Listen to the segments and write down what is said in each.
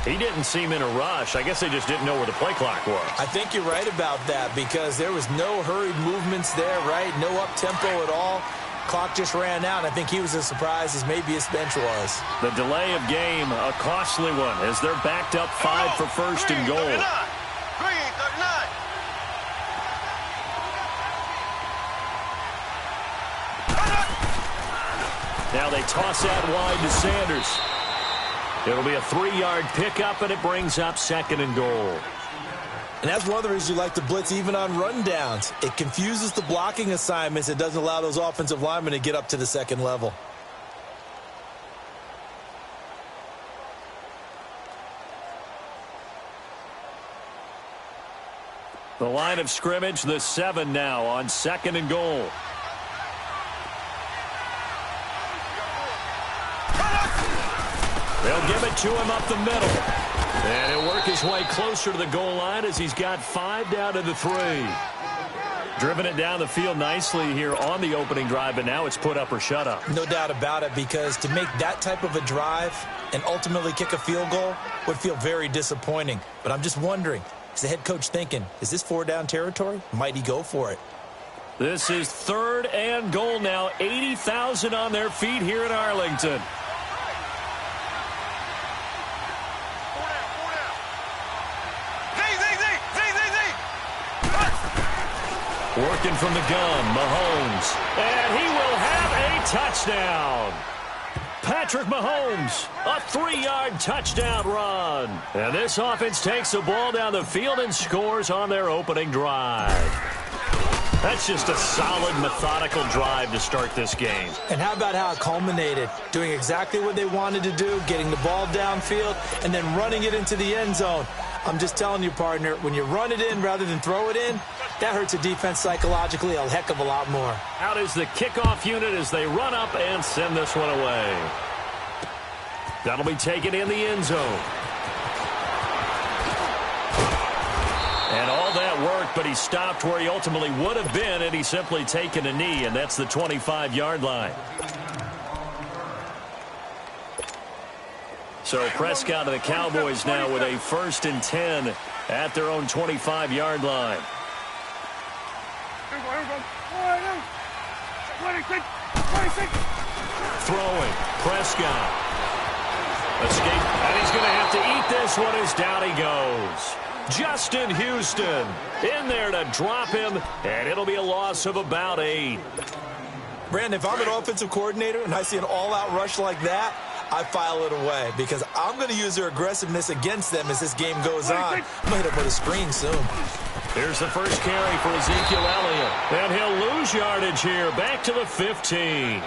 He didn't seem in a rush. I guess they just didn't know where the play clock was. I think you're right about that because there was no hurried movements there, right? No up-tempo at all. Clock just ran out. I think he was as surprised as maybe his bench was. The delay of game, a costly one, as they're backed up 5 for first and goal. Now they toss that wide to Sanders. It'll be a 3-yard pickup, and it brings up 2nd and goal. And that's one of the reasons you like to blitz even on rundowns. It confuses the blocking assignments. It doesn't allow those offensive linemen to get up to the second level. The line of scrimmage, the 7 now on 2nd and goal. They'll give it to him up the middle. And he'll work his way closer to the goal line as he's got 5 down to the 3. Driven it down the field nicely here on the opening drive, but now it's put up or shut up. No doubt about it, because to make that type of a drive and ultimately kick a field goal would feel very disappointing. But I'm just wondering, is the head coach thinking, is this 4-down territory? Might he go for it? This is 3rd and goal now. 80,000 on their feet here in Arlington. Working from the gun, Mahomes. And he will have a touchdown. Patrick Mahomes, a 3-yard touchdown run. And this offense takes the ball down the field and scores on their opening drive. That's just a solid, methodical drive to start this game. And how about how it culminated? Doing exactly what they wanted to do, getting the ball downfield, and then running it into the end zone. I'm just telling you, partner, when you run it in rather than throw it in, that hurts a defense psychologically a heck of a lot more. Out is the kickoff unit as they run up and send this one away. That'll be taken in the end zone. And all that worked, but he stopped where he ultimately would have been, and he's simply taken a knee, and that's the 25-yard line. So Prescott and the Cowboys now with a 1st and 10 at their own 25-yard line. Throwing, Prescott. Escape, and he's going to have to eat this one as down he goes. Justin Houston in there to drop him, and it'll be a loss of about 8. Brandon, if I'm an offensive coordinator and I see an all-out rush like that, I file it away because I'm going to use their aggressiveness against them as this game goes on. I'm going to hit him with a screen soon. Here's the first carry for Ezekiel Elliott. And he'll lose yardage here. Back to the 15.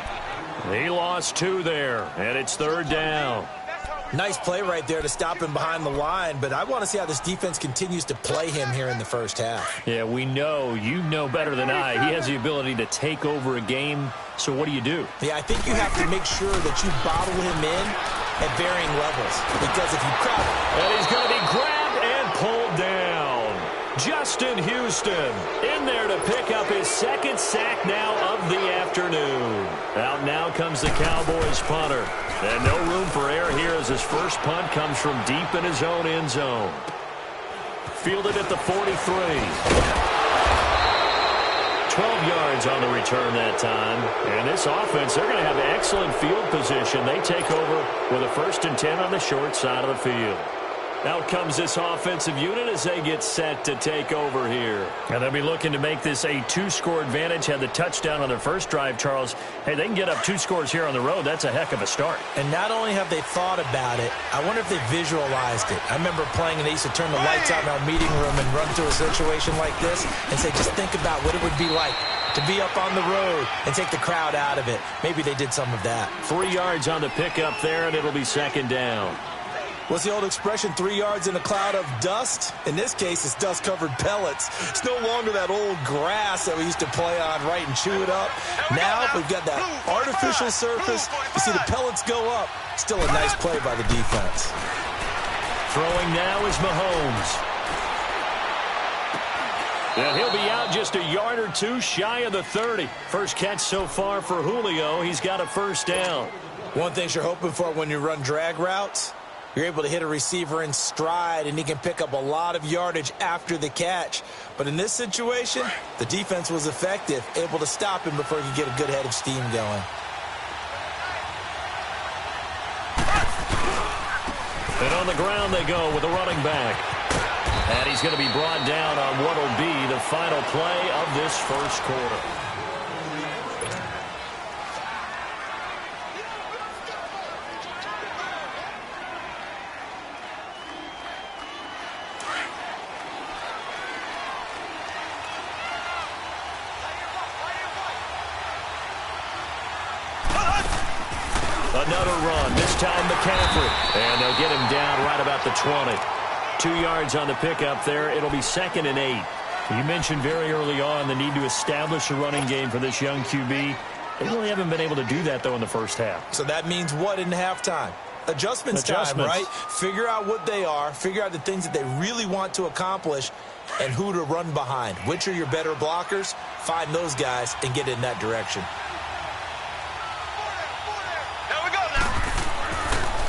He lost 2 there, and it's 3rd down. Nice play right there to stop him behind the line, but I want to see how this defense continues to play him here in the first half. Yeah, we know. You know better than I. He has the ability to take over a game, so what do you do? Yeah, I think you have to make sure that you bottle him in at varying levels, because if you crowd him... And he's going to be grabbed and pulled down. Justin Houston in there to pick up his 2nd sack now of the afternoon. Out now comes the Cowboys punter. And no room for error here as his first punt comes from deep in his own end zone. Fielded at the 43. 12 yards on the return that time. And this offense, they're going to have excellent field position. They take over with a 1st and 10 on the short side of the field. Out comes this offensive unit as they get set to take over here. And they'll be looking to make this a 2-score advantage. Had the touchdown on their first drive, Charles. Hey, they can get up 2 scores here on the road. That's a heck of a start. And not only have they thought about it, I wonder if they visualized it. I remember playing and they used to turn the lights out in our meeting room and run through a situation like this and say, just think about what it would be like to be up on the road and take the crowd out of it. Maybe they did some of that. 3 yards on the pickup there, and it'll be 2nd down. What's the old expression, 3 yards in a cloud of dust? In this case, it's dust-covered pellets. It's no longer that old grass that we used to play on, right, and chew it up. Now we've got that artificial surface. You see the pellets go up. Still a nice play by the defense. Throwing now is Mahomes. And he'll be out just a yard or 2 shy of the 30. First catch so far for Julio. He's got a 1st down. One thing you're hoping for when you run drag routes, You're able to hit a receiver in stride, and he can pick up a lot of yardage after the catch. But in this situation, the defense was effective, able to stop him before he could get a good head of steam going. And on the ground they go with a running back. And he's going to be brought down on what will be the final play of this first quarter. Another run, this time McCaffrey. And they'll get him down right about the 20. 2 yards on the pickup there. It'll be 2nd and 8. You mentioned very early on the need to establish a running game for this young QB. They really haven't been able to do that, though, in the first half. So that means what in halftime? Adjustments time, right? Figure out what they are, figure out the things that they really want to accomplish, and who to run behind. Which are your better blockers? Find those guys and get in that direction.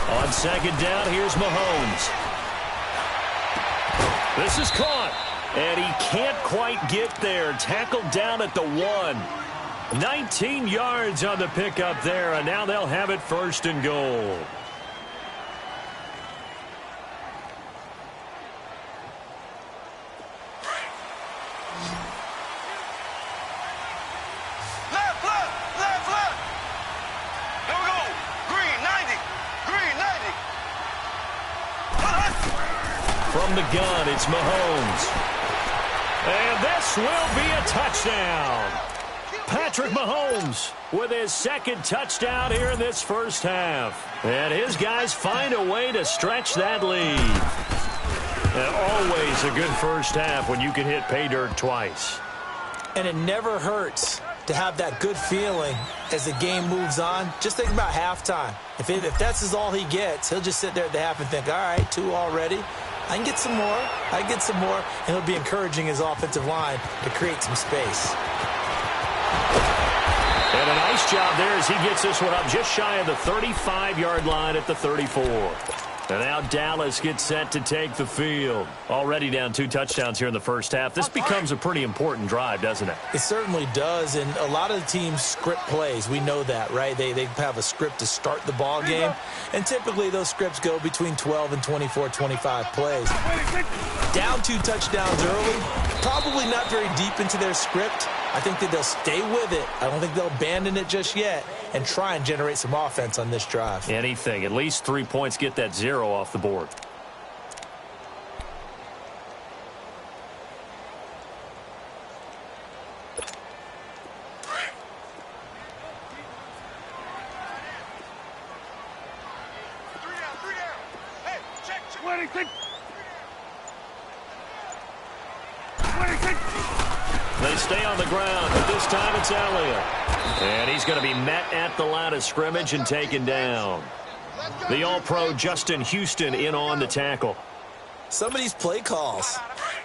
On 2nd down, here's Mahomes. This is caught, and he can't quite get there. Tackled down at the 1. 19 yards on the pickup there, and now they'll have it 1st and goal. From the gun, it's Mahomes. And this will be a touchdown. Patrick Mahomes with his 2nd touchdown here in this first half. And his guys find a way to stretch that lead. And always a good first half when you can hit pay dirt twice. And it never hurts to have that good feeling as the game moves on. Just think about halftime. If that's all he gets, he'll just sit there at the half and think, all right, 2 already. I can get some more. I can get some more. And he'll be encouraging his offensive line to create some space. And a nice job there as he gets this one up just shy of the 35-yard line at the 34. And now Dallas gets set to take the field. Already down 2 touchdowns here in the first half. This becomes a pretty important drive, doesn't it? It certainly does, and a lot of the teams script plays. We know that, right? They have a script to start the ball game, and typically those scripts go between 12 and 24, 25 plays. Down 2 touchdowns early, probably not very deep into their script. I think that they'll stay with it. I don't think they'll abandon it just yet and try and generate some offense on this drive. Anything. At least 3 points, get that 0 off the board. They stay on the ground, but this time it's Elliott. And he's going to be met at the line of scrimmage and taken down. The All-Pro Justin Houston in on the tackle. Some of these play calls,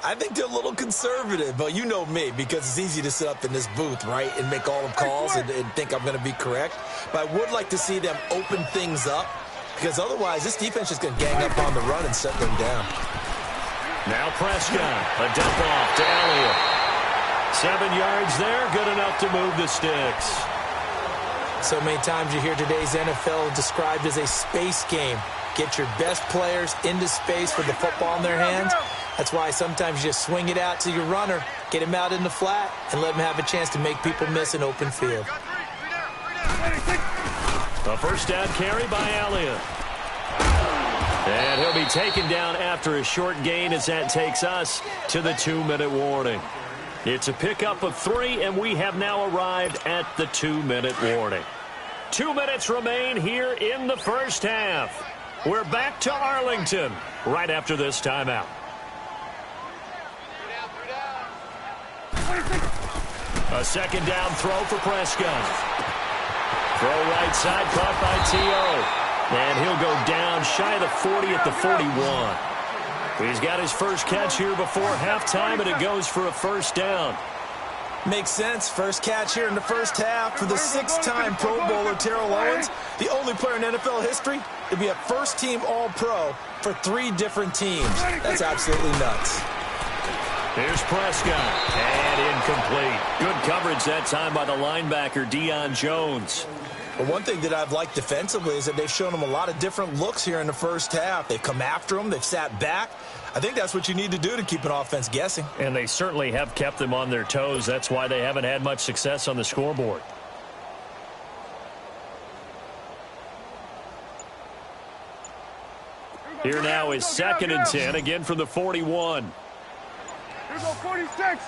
I think they're a little conservative, but you know me, because it's easy to sit up in this booth, right, and make all the calls and think I'm going to be correct. But I would like to see them open things up, because otherwise this defense is going to gang up on the run and shut them down. Now Prescott, a dump off to Elliott. 7 yards there, good enough to move the sticks. So many times you hear today's NFL described as a space game. Get your best players into space with the football in their hands. That's why sometimes you just swing it out to your runner, get him out in the flat, and let him have a chance to make people miss an open field. A first down carry by Elliott. And he'll be taken down after a short gain as that takes us to the 2-minute warning. It's a pickup of 3, and we have now arrived at the 2-minute warning. 2 minutes remain here in the first half. We're back to Arlington right after this timeout. A second down throw for Prescott. Throw right side, caught by T.O. And he'll go down shy of the 40 at the 41. He's got his first catch here before halftime, and it goes for a first down. Makes sense. First catch here in the first half for the 6-time Pro Bowler Terrell Owens, the only player in NFL history to be a first-team All-Pro for 3 different teams. That's absolutely nuts. Here's Prescott, and incomplete. Good coverage that time by the linebacker, Deion Jones. But one thing that I've liked defensively is that they've shown him a lot of different looks here in the first half. They've come after him. They've sat back. I think that's what you need to do to keep an offense guessing. And they certainly have kept them on their toes. That's why they haven't had much success on the scoreboard. Here now is 2nd and 10, again from the 41. Here go 46.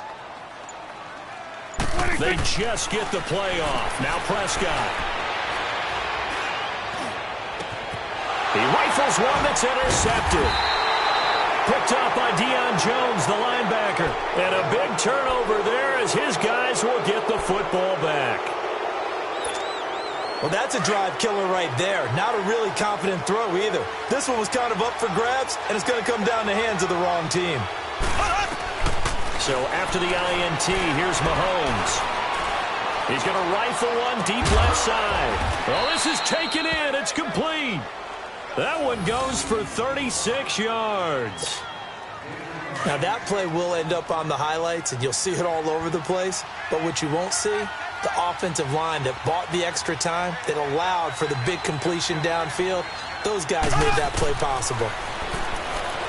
They just get the play off. Now Prescott. He rifles one that's intercepted. Picked up by Deion Jones, the linebacker. And a big turnover there as his guys will get the football back. Well, that's a drive killer right there. Not a really confident throw either. This one was kind of up for grabs, and it's going to come down the hands of the wrong team. So after the INT, here's Mahomes. He's going to rifle one deep left side. Well, this is taken in. It's complete. That one goes for 36 yards. Now, that play will end up on the highlights, and you'll see it all over the place. But what you won't see, the offensive line that bought the extra time, that allowed for the big completion downfield, those guys made that play possible.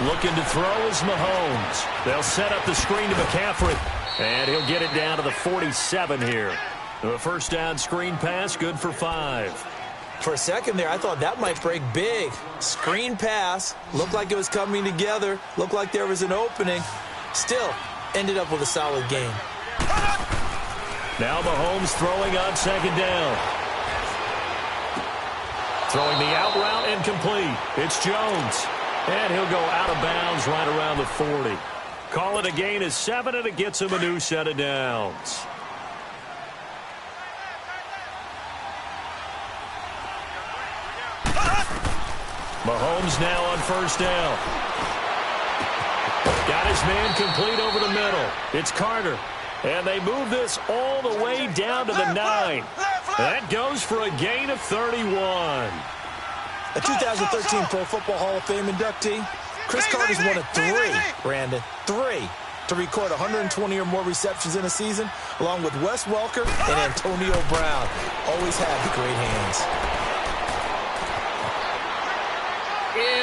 Looking to throw is Mahomes. They'll set up the screen to McCaffrey. And he'll get it down to the 47 here. The first down screen pass, good for 5. For a second there, I thought that might break big. Screen pass, looked like it was coming together, looked like there was an opening. Still, ended up with a solid game. Now Mahomes throwing on 2nd down. Throwing the out route incomplete. It's Jones. And he'll go out of bounds right around the 40. Call it a gain of 7, and it gets him a new set of downs. Mahomes now on 1st down. Got his man complete over the middle. It's Carter. And they move this all the way down to the 9. That goes for a gain of 31. A 2013 Pro Football Hall of Fame inductee, Chris Carter's one of 3, Brandon, 3, to record 120 or more receptions in a season, along with Wes Welker and Antonio Brown. Always had the great hands.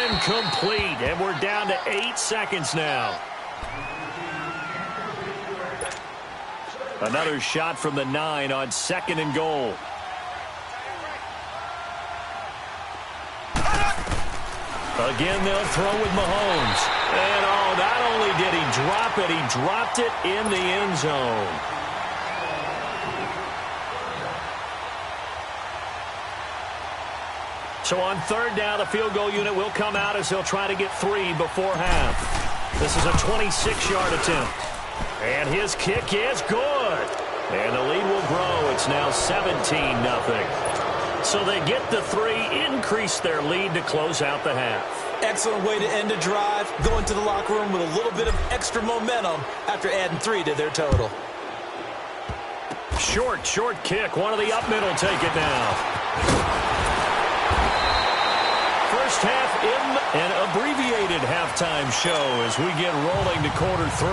Incomplete, and we're down to 8 seconds now. Another shot from the 9 on 2nd and goal. Again, they'll throw with Mahomes. And, oh, not only did he drop it, he dropped it in the end zone. So on 3rd down, the field goal unit will come out as they'll try to get 3 before half. This is a 26-yard attempt. And his kick is good. And the lead will grow. It's now 17-0. So they get the 3, increase their lead to close out the half. Excellent way to end a drive, going to the locker room with a little bit of extra momentum after adding 3 to their total. Short kick. One of the up middle take it now. First half in an abbreviated halftime show as we get rolling to quarter 3.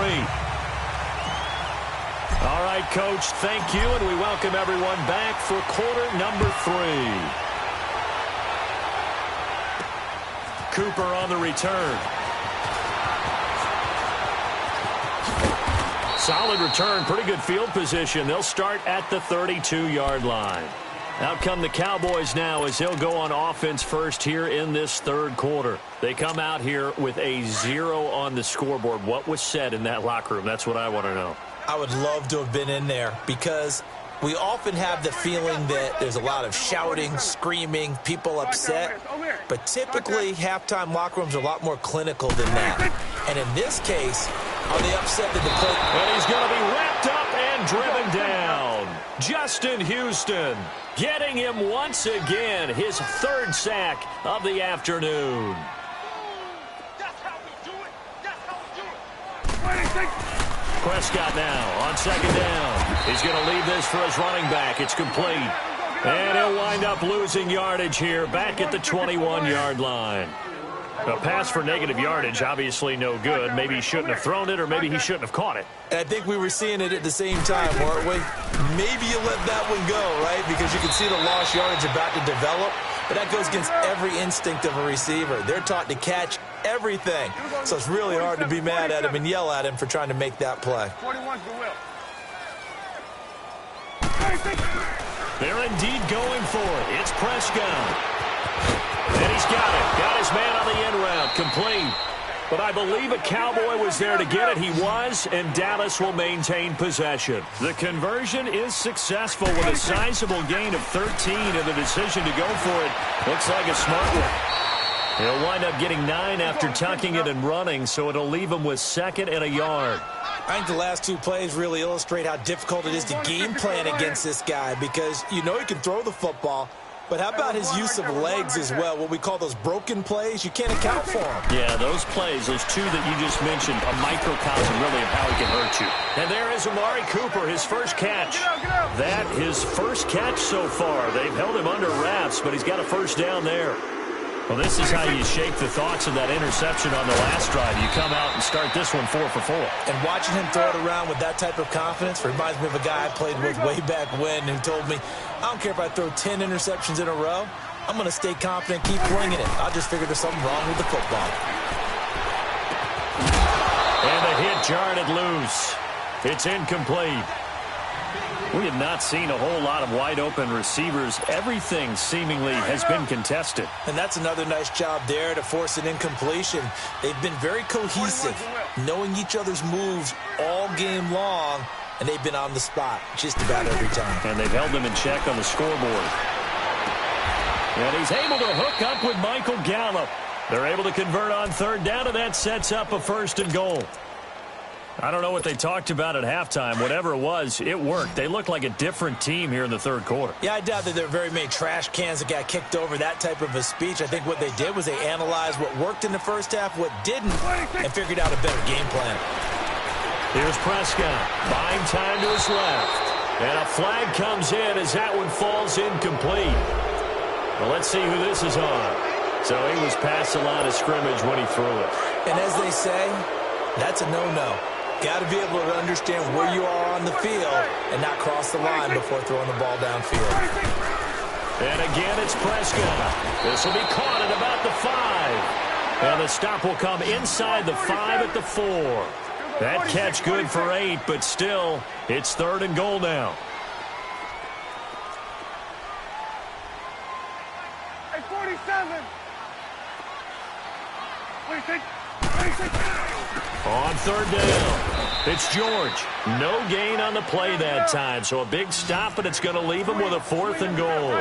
All right, Coach, thank you, and we welcome everyone back for quarter number 3. Cooper on the return. Solid return, pretty good field position. They'll start at the 32-yard line. Out come the Cowboys now as they'll go on offense first here in this 3rd quarter. They come out here with a 0 on the scoreboard. What was said in that locker room? That's what I want to know. I would love to have been in there because we often have the feeling that there's a lot of shouting, screaming, people upset. But typically, halftime locker rooms are a lot more clinical than that. And in this case, are they upset that the play... And he's going to be wrapped up and driven down. Justin Houston getting him once again, his 3rd sack of the afternoon. Prescott now on 2nd down. He's going to leave this for his running back. It's complete. And he'll wind up losing yardage here back at the 21-yard line. A pass for negative yardage, obviously no good. Maybe he shouldn't have thrown it, or maybe he shouldn't have caught it. I think we were seeing it at the same time, weren't we? Maybe you let that one go, right? Because you can see the lost yardage about to develop. But that goes against every instinct of a receiver. They're taught to catch everything. So it's really hard to be mad at him and yell at him for trying to make that play. 21's the will. They're indeed going for it. It's Prescott. And he's got it. Got his man on the end route. Complete. But I believe a Cowboy was there to get it. He was, and Dallas will maintain possession. The conversion is successful with a sizable gain of 13, and the decision to go for it looks like a smart one. He'll wind up getting 9 after tucking it and running, so it'll leave him with 2nd and a yard. I think the last 2 plays really illustrate how difficult it is to game plan against this guy, because you know he can throw the football, but how about his use of legs as well? What we call those broken plays, you can't account for them. Yeah, those plays, those 2 that you just mentioned, a microcosm really of how he can hurt you. And there is Amari Cooper, his first catch. That his first catch so far. They've held him under wraps, but he's got a first down there. Well, this is how you shape the thoughts of that interception on the last drive. You come out and start this one 4 for 4. And watching him throw it around with that type of confidence reminds me of a guy I played with way back when who told me, I don't care if I throw 10 interceptions in a row. I'm going to stay confident, keep flinging it. I just figured there's something wrong with the football. And the hit jarred it loose. It's incomplete. We have not seen a whole lot of wide-open receivers. Everything seemingly has been contested. And that's another nice job there to force an incompletion. They've been very cohesive, knowing each other's moves all game long, and they've been on the spot just about every time. And they've held them in check on the scoreboard. And he's able to hook up with Michael Gallup. They're able to convert on 3rd down, and that sets up a 1st and goal. I don't know what they talked about at halftime. Whatever it was, it worked. They looked like a different team here in the 3rd quarter. Yeah, I doubt that there were very many trash cans that got kicked over, that type of a speech. I think what they did was they analyzed what worked in the first half, what didn't, and figured out a better game plan. Here's Prescott, buying time to his left. And a flag comes in as that one falls incomplete. Well, let's see who this is on. So he was past the line of scrimmage when he threw it. And as they say, that's a no-no. Got to be able to understand where you are on the field and not cross the line before throwing the ball downfield. And again, it's Prescott. This will be caught at about the 5. And the stop will come inside the 5 at the 4. That catch good for 8, but still, it's 3rd and goal now. Hey, 47. 26. On 3rd down, it's George. No gain on the play that time, so a big stop, but it's going to leave him with a 4th and goal.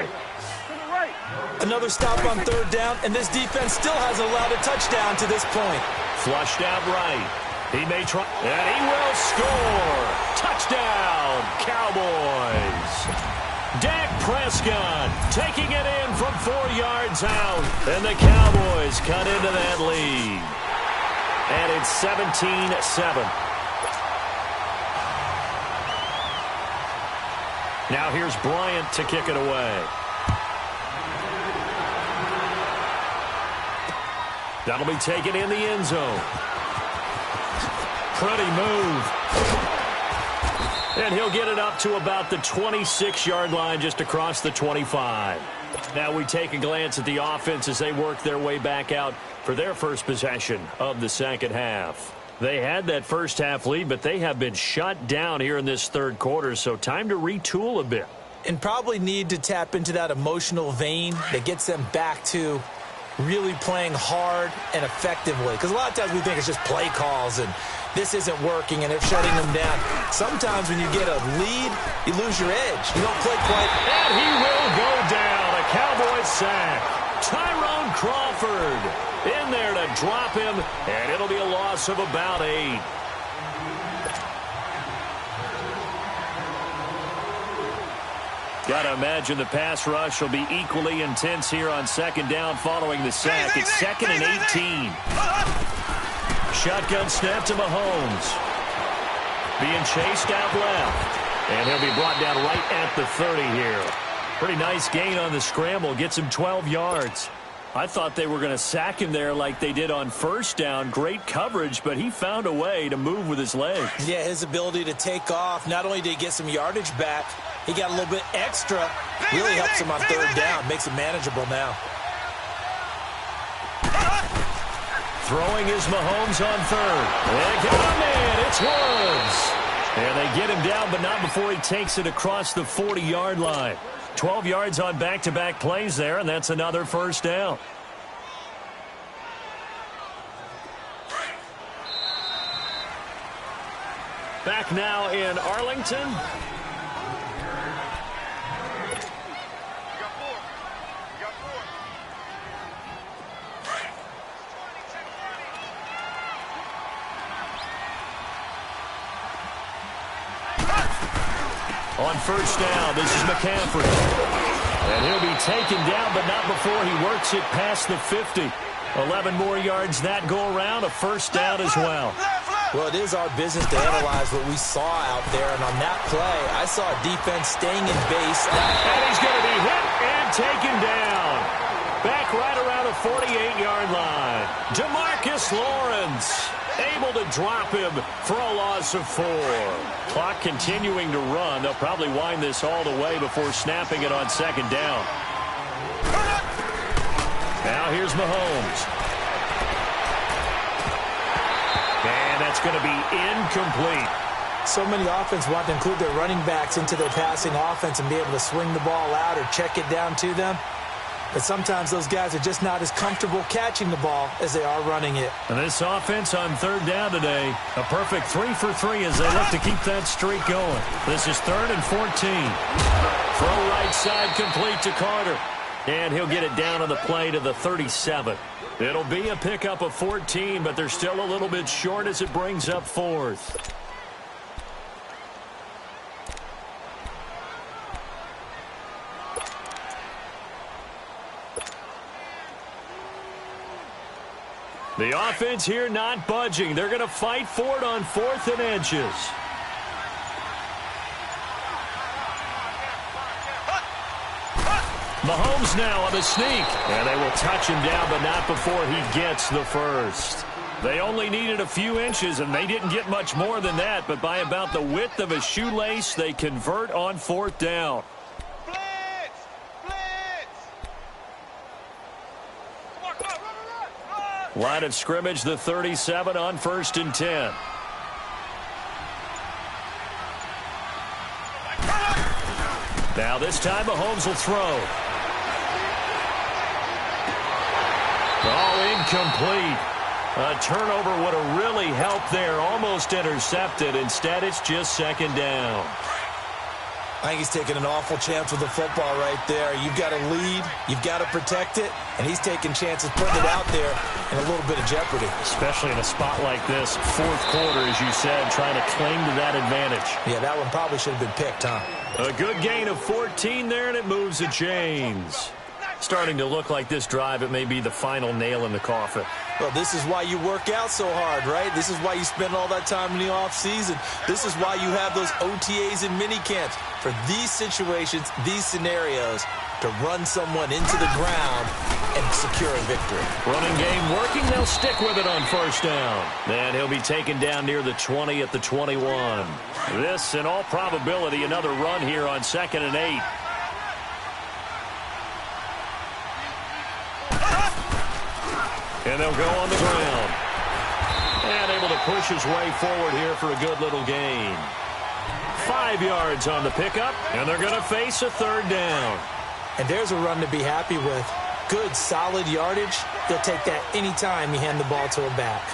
Another stop on 3rd down, and this defense still hasn't allowed a touchdown to this point. Flushed out right. He may try, and he will score. Touchdown, Cowboys. Dak Prescott taking it in from 4 yards out, and the Cowboys cut into that lead. And it's 17-7. Now here's Bryant to kick it away. That'll be taken in the end zone. Pretty move. And he'll get it up to about the 26-yard line, just across the 25. Now we take a glance at the offense as they work their way back out for their first possession of the 2nd half. They had that first half lead, but they have been shut down here in this 3rd quarter, so time to retool a bit. And probably need to tap into that emotional vein that gets them back to really playing hard and effectively. Because a lot of times we think it's just play calls and this isn't working and they're shutting them down. Sometimes when you get a lead, you lose your edge. You don't play quite. And he will go down. A Cowboy sack. Tyrone Crawford in there to drop him, and it'll be a loss of about 8. Got to imagine the pass rush will be equally intense here on 2nd down following the sack. It's 2nd and 18. Shotgun snap to Mahomes. Being chased out left. And he'll be brought down right at the 30 here. Pretty nice gain on the scramble. Gets him 12 yards. I thought they were going to sack him there like they did on first down. Great coverage, but he found a way to move with his legs. Yeah, his ability to take off. Not only did he get some yardage back, he got a little bit extra. Really helps him on third down. Makes it manageable now. Throwing is Mahomes on third. They get him in. It's Woods. And they get him down, but not before he takes it across the 40-yard line. 12 yards on back-to-back plays there, and that's another first down. Back now in Arlington. On first down, this is McCaffrey. And he'll be taken down, but not before he works it past the 50. 11 more yards that go around, a first down as well. Well, it is our business to analyze what we saw out there, and on that play, I saw a defense staying in base. And he's going to be hit and taken down. Back right around the 48-yard line. DeMarcus Lawrence able to drop him for a loss of 4. Clock continuing to run. They'll probably wind this all the way before snapping it on second down. Now here's Mahomes. And that's going to be incomplete. So many offenses want to include their running backs into their passing offense and be able to swing the ball out or check it down to them. But sometimes those guys are just not as comfortable catching the ball as they are running it. And this offense on third down today, a perfect 3 for 3 as they look to keep that streak going. This is 3rd and 14. Throw right side complete to Carter. And he'll get it down on the play to the 37. It'll be a pickup of 14, but they're still a little bit short as it brings up 4th. The offense here not budging. They're going to fight for it on 4th and inches. Mahomes now on the sneak. And they will touch him down, but not before he gets the first. They only needed a few inches, and they didn't get much more than that. But by about the width of a shoelace, they convert on 4th down. Line of scrimmage, the 37 on 1st and 10. Now this time Mahomes will throw. Oh, incomplete. A turnover would have really helped there. Almost intercepted. Instead, it's just 2nd down. I think he's taking an awful chance with the football right there. You've got to lead, you've got to protect it, and he's taking chances putting it out there in a little bit of jeopardy. Especially in a spot like this, 4th quarter, as you said, trying to cling to that advantage. Yeah, that one probably should have been picked, huh? A good gain of 14 there, and it moves the chains. Starting to look like this drive, it may be the final nail in the coffin. Well, this is why you work out so hard, right? This is why you spend all that time in the offseason. This is why you have those OTAs and mini camps. For these situations, these scenarios, to run someone into the ground and secure a victory. Running game working. They'll stick with it on 1st down. And he'll be taken down near the 20 at the 21. This, in all probability, another run here on 2nd and 8. And they'll go on the ground. And able to push his way forward here for a good little gain. 5 yards on the pickup, and they're going to face a 3rd down. And there's a run to be happy with. Good, solid yardage. They'll take that anytime you hand the ball to a back.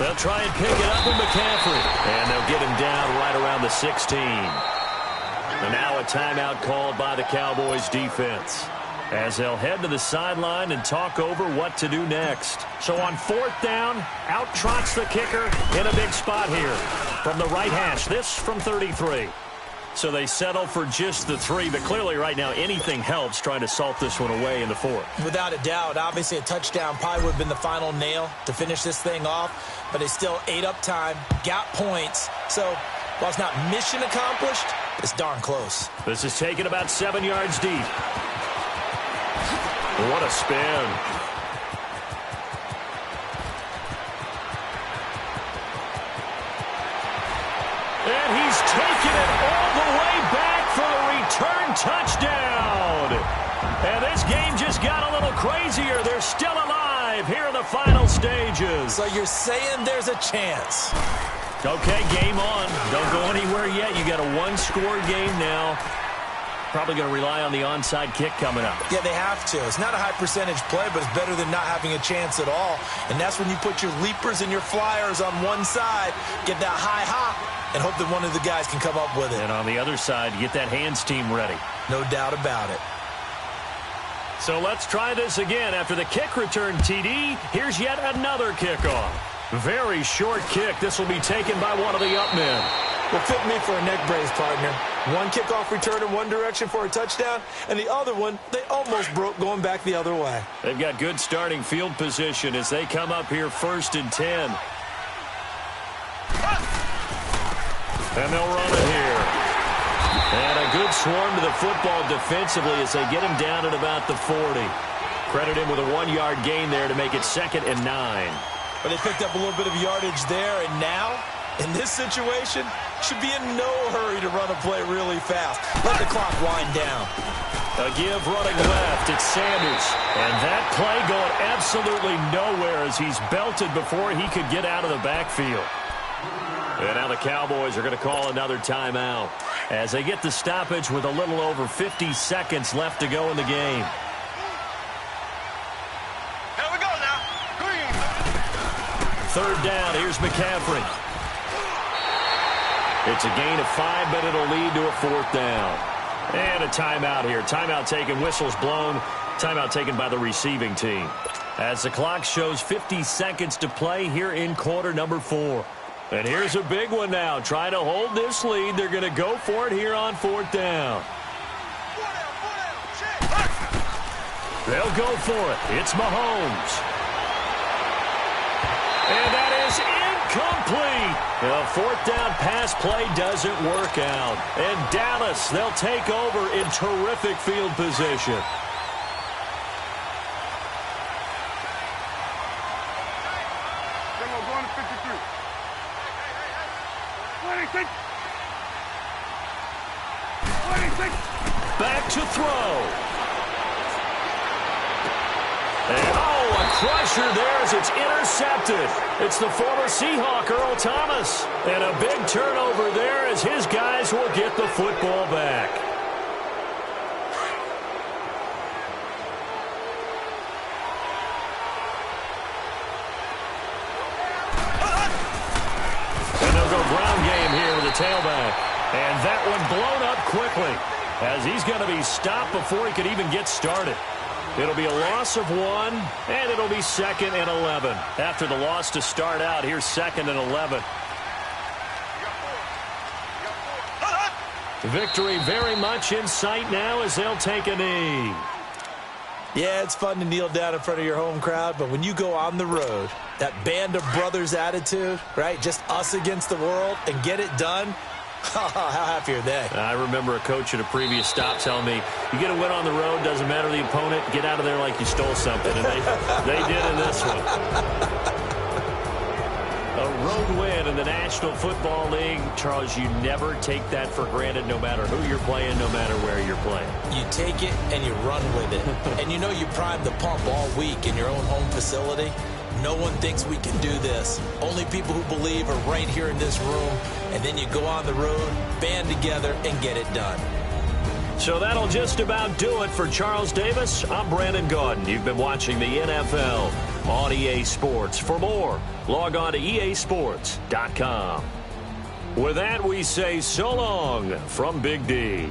They'll try and pick it up with McCaffrey. And they'll get him down right around the 16. And now a timeout called by the Cowboys defense, as they'll head to the sideline and talk over what to do next. So on 4th down, out trots the kicker in a big spot here from the right hash. This from 33. So they settle for just the 3, but clearly right now anything helps trying to salt this one away in the 4th. Without a doubt, obviously a touchdown probably would have been the final nail to finish this thing off, but they still ate up time, got points. So While it's not mission accomplished, it's darn close. This is taken about 7 yards deep. What a spin. And he's taken it all the way back for the return touchdown. And this game just got a little crazier. They're still alive here in the final stages. So you're saying there's a chance? Okay, game on. Don't go anywhere yet. You got a one-score game now. Probably going to rely on the onside kick coming up. Yeah, they have to. It's not a high-percentage play, but it's better than not having a chance at all. And that's when you put your leapers and your flyers on one side, get that high hop, and hope that one of the guys can come up with it. And on the other side, get that hands team ready. No doubt about it. So let's try this again. After the kick return TD, here's yet another kickoff. Very short kick. This will be taken by one of the up men. Well, fit me for a neck brace, partner. One kickoff return in one direction for a touchdown, and the other one, they almost broke going back the other way. They've got good starting field position as they come up here 1st and 10. And they'll run it here. And a good swarm to the football defensively as they get him down at about the 40. Credit him with a 1-yard gain there to make it 2nd and 9. But they picked up a little bit of yardage there, and now, in this situation, should be in no hurry to run a play really fast. Let the clock wind down. A give running left. It's Sanders. And that play going absolutely nowhere as he's belted before he could get out of the backfield. And now the Cowboys are going to call another timeout as they get the stoppage with a little over 50 seconds left to go in the game. Here we go now. Green. 3rd down. Here's McCaffrey. It's a gain of 5, but it'll lead to a 4th down. And a timeout here. Timeout taken, whistles blown. Timeout taken by the receiving team. As the clock shows 50 seconds to play here in quarter number 4. And here's a big one now. Trying to hold this lead. They're going to go for it here on 4th down. They'll go for it. It's Mahomes. And that is incomplete. The 4th down pass play doesn't work out. And Dallas, they'll take over in terrific field position. Then we're going to 53. 26. 26. Back to throw. And, a crusher there as it's intercepted. It's the former Seahawk, Earl Thomas. And a big turnover there as his guys will get the football back. And they'll go ground game here with the tailback. And that one blown up quickly as he's going to be stopped before he could even get started. It'll be a loss of 1, and it'll be 2nd and 11. After the loss to start out, here's 2nd and 11. Victory very much in sight now as they'll take a knee. Yeah, it's fun to kneel down in front of your home crowd, but when you go on the road, that band of brothers attitude, right, just us against the world, and get it done, how happy are they? I remember a coach at a previous stop telling me, you get a win on the road, doesn't matter the opponent, get out of there like you stole something. And they did in this one. A road win in the National Football League. Charles, you never take that for granted no matter who you're playing, no matter where you're playing. You take it and you run with it. And you know you prime the pump all week in your own home facility. No one thinks we can do this. Only people who believe are right here in this room. And then you go on the road, band together, and get it done. So that'll just about do it for Charles Davis. I'm Brandon Gaudin. You've been watching the NFL on EA Sports. For more, log on to easports.com. With that, we say so long from Big D.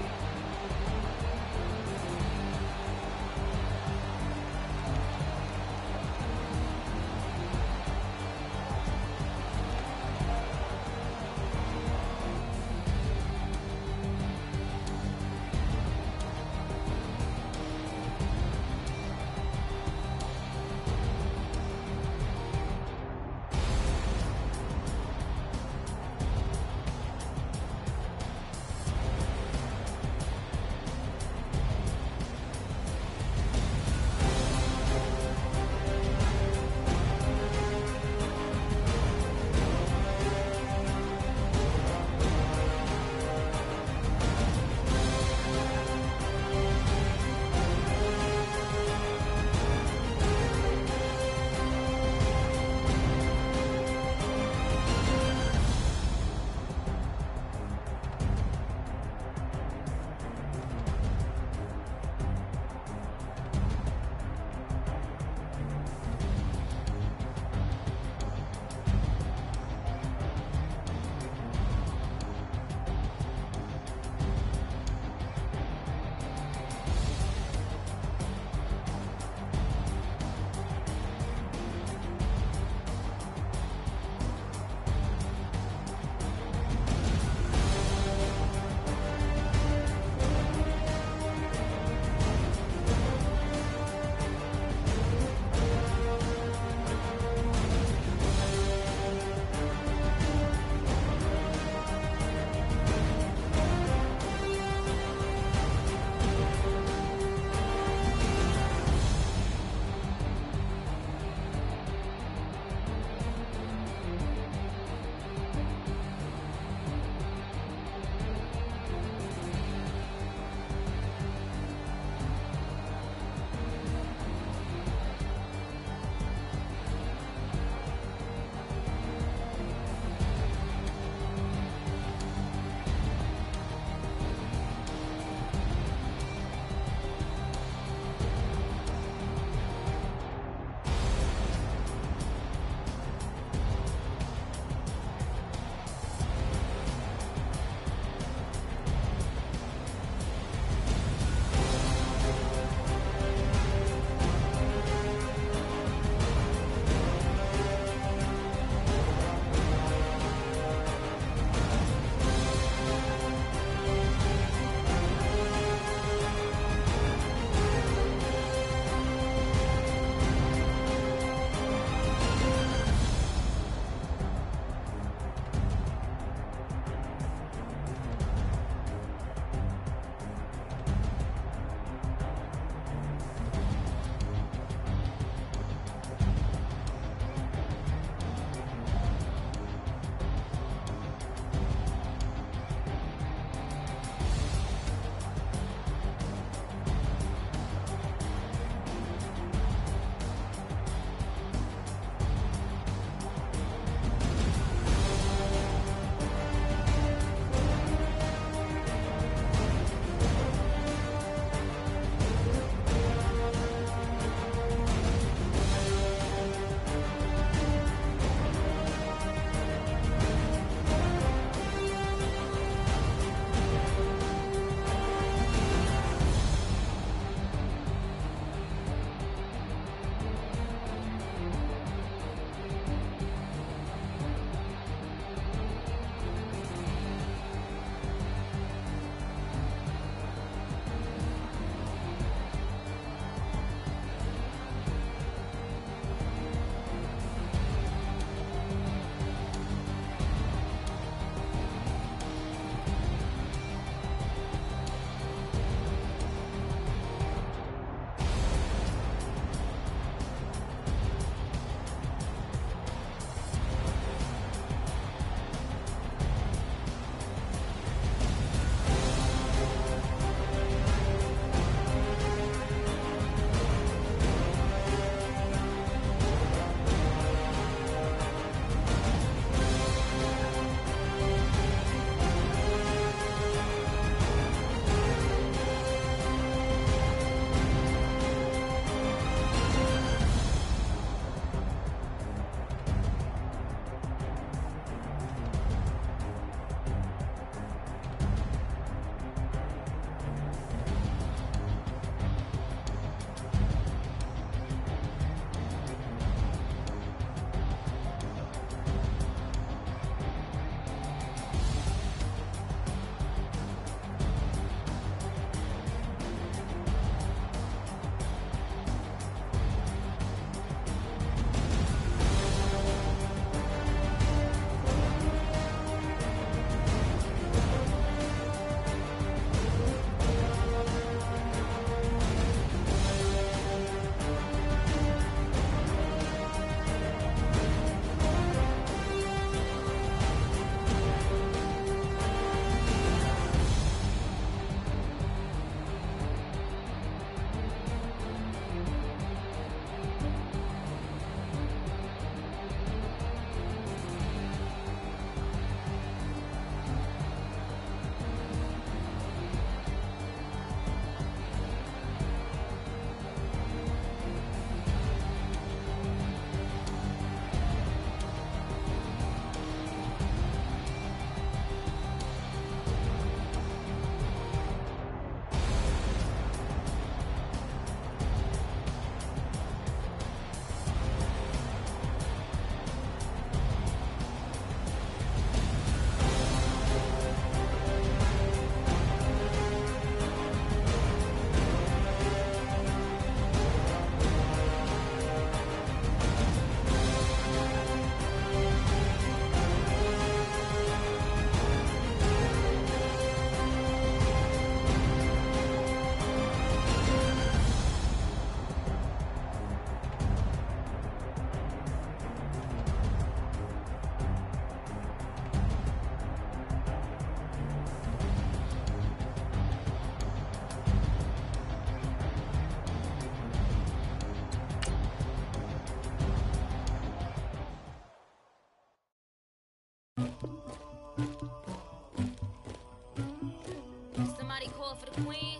Somebody call for the queen.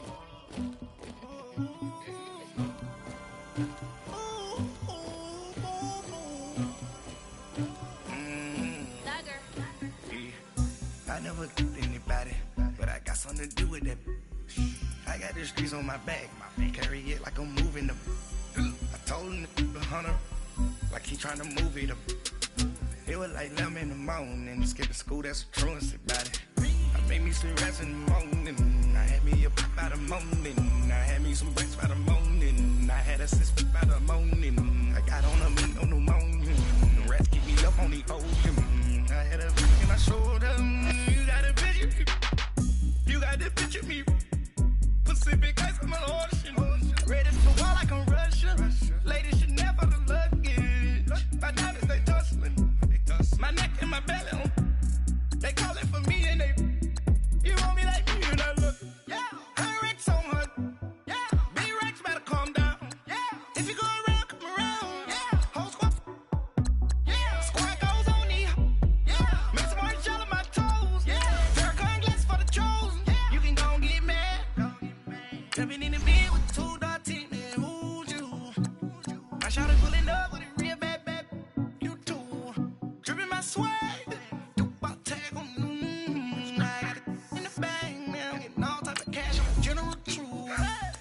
I never killed anybody, but I got something to do with that. I got the streets on my back, carry it like I'm moving them. I told him to hunter, like he trying to move it up. It was like 11 in the morning, skip to school, that's a truancy about it. I made me some rest in the morning, I had me a pop by the morning. I had me some breaks by the morning, I had a six by the morning. I got on a meat on the morning, the rats keep me up on the ocean. I had a brick in my shoulder, you got a picture me, you got the picture me. Pacific ice on my ocean, ready for war like I'm Russian. Ladies should never the luggage, my diamonds they tussling. My neck and my belly, they calling for me and they, you want me like me and I look, yeah. Her Rex on her, yeah. B-Rex better calm down, yeah. If you go around, come around, yeah. Whole squad, yeah. Squad goes on me, yeah. Make some orange gel on my toes, yeah. Farrakhan glass for the trolls, yeah. You can go and get mad. Jumping in the bed with the 2 dot team, man, who's you? I shot it pulling up with a real bad, you too. Dripping my swag, about tag on, I got it in the bag, man, I'm getting all type of cash, I'm a general true.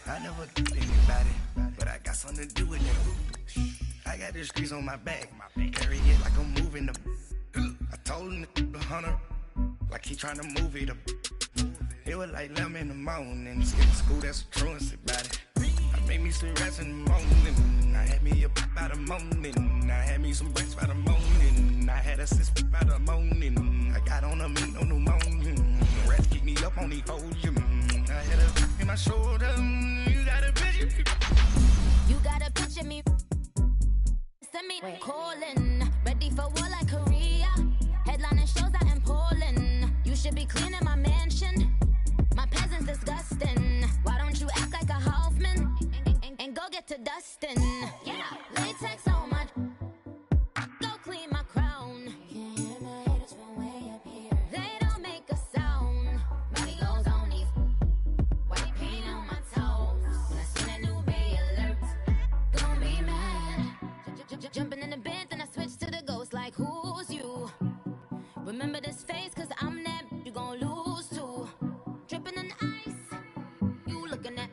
I never killed anybody, but I got something to do with it. I got the streets on my back, carry it like I'm moving them. I told him to hunter, like he trying to move it up. It was like 11 in the morning, skip to school, that's a truancy about it. I made me some rest in the morning, I had me a pop by the morning. I had me some breaks by the morning, I had a six by the morning. I got on a meat on the morning, the rats keep me up on the ocean. I had a brick in my shoulder, you got a picture me. You got a picture me. Send me calling. Ready for war like Korea. Headlining shows out in Poland. You should be cleaning my mansion. My peasants disgusting. Why don't you act like a Hoffman and go get to dustin'? Yeah, latex on my. Go clean my crown. Can't hear my haters from way up here. They don't make a sound. Money goes on these. White paint on my toes. When I see that new bay alert, gonna be mad. Jumping in the bed, then I switch to the ghost like who's you? Remember this face, cause I'm that you gon' lose too. Dripping in ice, you looking at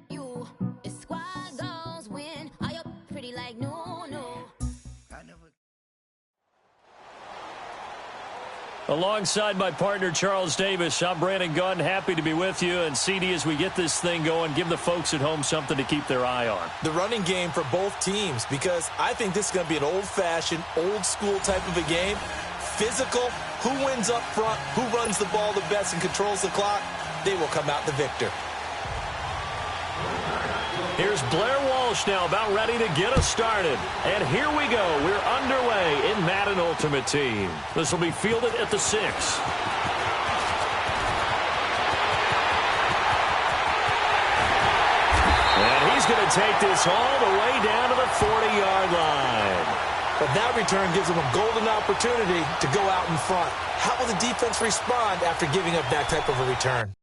you. It's squad goals win. Are you pretty like no, no? I never. Alongside my partner, Charles Davis, I'm Brandon Gunn. Happy to be with you. And CD, as we get this thing going, give the folks at home something to keep their eye on. The running game for both teams, because I think this is going to be an old-fashioned, old-school type of a game. Physical, who wins up front, who runs the ball the best and controls the clock, they will come out the victor. Here's Blair Walsh now about ready to get us started. And here we go. We're underway in Madden Ultimate Team. This will be fielded at the 6. And he's going to take this all the way down to the 40-yard line. But that return gives them a golden opportunity to go out in front. How will the defense respond after giving up that type of a return?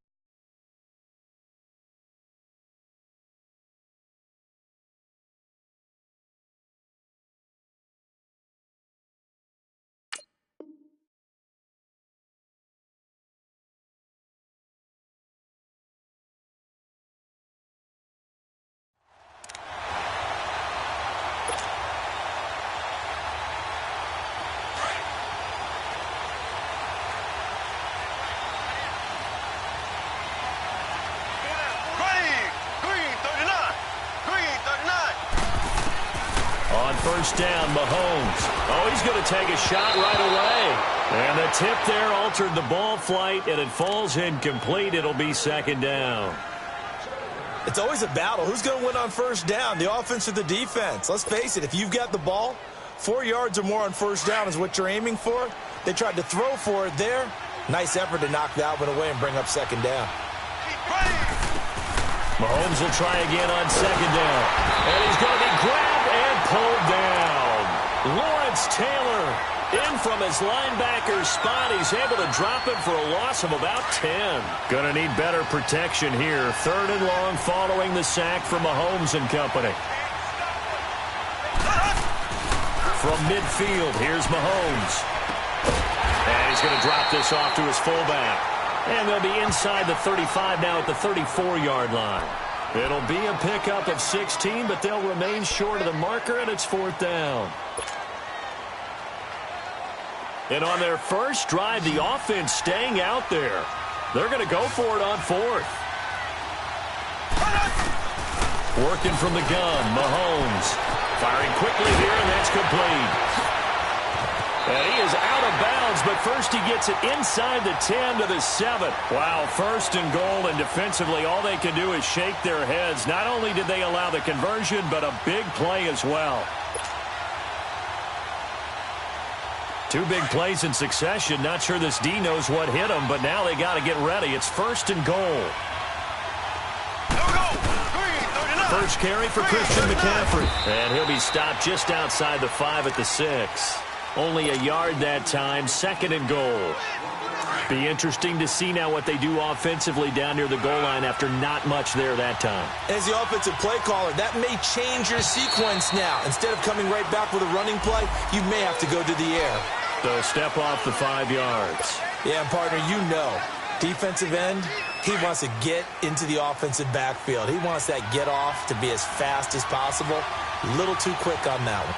On first down, Mahomes. Oh, he's going to take a shot right away. And the tip there altered the ball flight, and it falls incomplete. It'll be second down. It's always a battle. Who's going to win on first down, the offense or the defense? Let's face it, if you've got the ball, 4 yards or more on first down is what you're aiming for. They tried to throw for it there. Nice effort to knock that one away and bring up second down. Mahomes will try again on second down. And he's going to be grabbed and pulled down. Lawrence Taylor In from his linebacker spot, he's able to drop it for a loss of about 10. Gonna need better protection here. 3rd and long following the sack from Mahomes and company. From midfield, here's Mahomes. And he's gonna drop this off to his fullback. And they'll be inside the 35 now at the 34-yard line. It'll be a pickup of 16, but they'll remain short of the marker, and it's 4th down. And on their first drive, the offense staying out there. They're going to go for it on 4th. Working from the gun, Mahomes. Firing quickly here, and that's complete. And he is out of bounds, but first he gets it inside the 10 to the 7. Wow, 1st and goal, and defensively all they can do is shake their heads. Not only did they allow the conversion, but a big play as well. 2 big plays in succession. Not sure this D knows what hit him, but now they got to get ready. It's 1st and goal. First carry for Christian McCaffrey. And he'll be stopped just outside the 5 at the 6. Only a yard that time. 2nd and goal. Be interesting to see now what they do offensively down near the goal line after not much there that time. As the offensive play caller, that may change your sequence now. Instead of coming right back with a running play, you may have to go to the air. So step off the 5 yards. Yeah, and partner, you know, defensive end, he wants to get into the offensive backfield. He wants that get off to be as fast as possible. A little too quick on that one.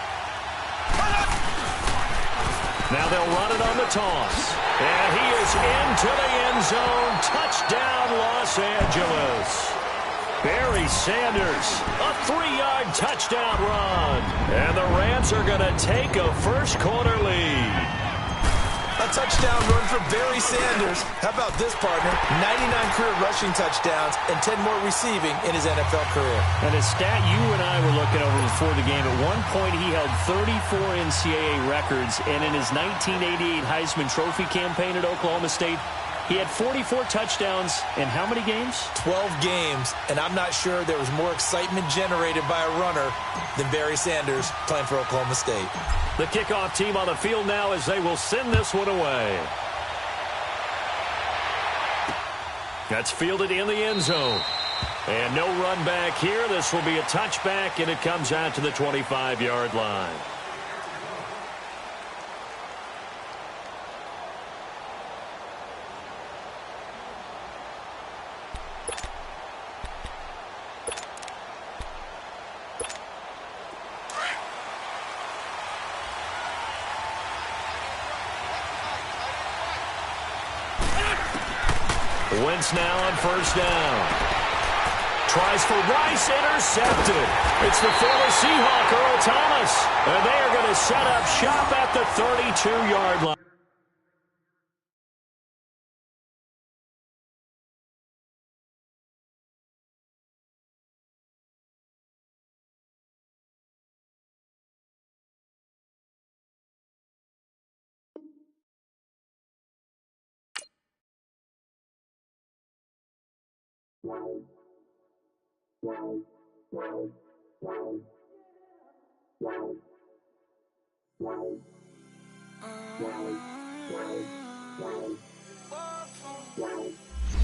Now they'll run it on the toss. And he is into the end zone. Touchdown, Los Angeles. Barry Sanders, a 3-yard touchdown run. And the Rams are going to take a first-quarter lead. A touchdown run for Barry Sanders. How about this, partner? 99 career rushing touchdowns and 10 more receiving in his NFL career. And a stat you and I were looking over before the game, at one point he held 34 NCAA records, and in his 1988 Heisman Trophy campaign at Oklahoma State, he had 44 touchdowns in how many games? 12 games, and I'm not sure there was more excitement generated by a runner than Barry Sanders playing for Oklahoma State. The kickoff team on the field now as they will send this one away. That's fielded in the end zone. And no run back here. This will be a touchback, and it comes out to the 25-yard line. Wentz now on first down. Tries for Rice, intercepted. It's the former Seahawk, Earl Thomas. And they are going to set up shop at the 32-yard line.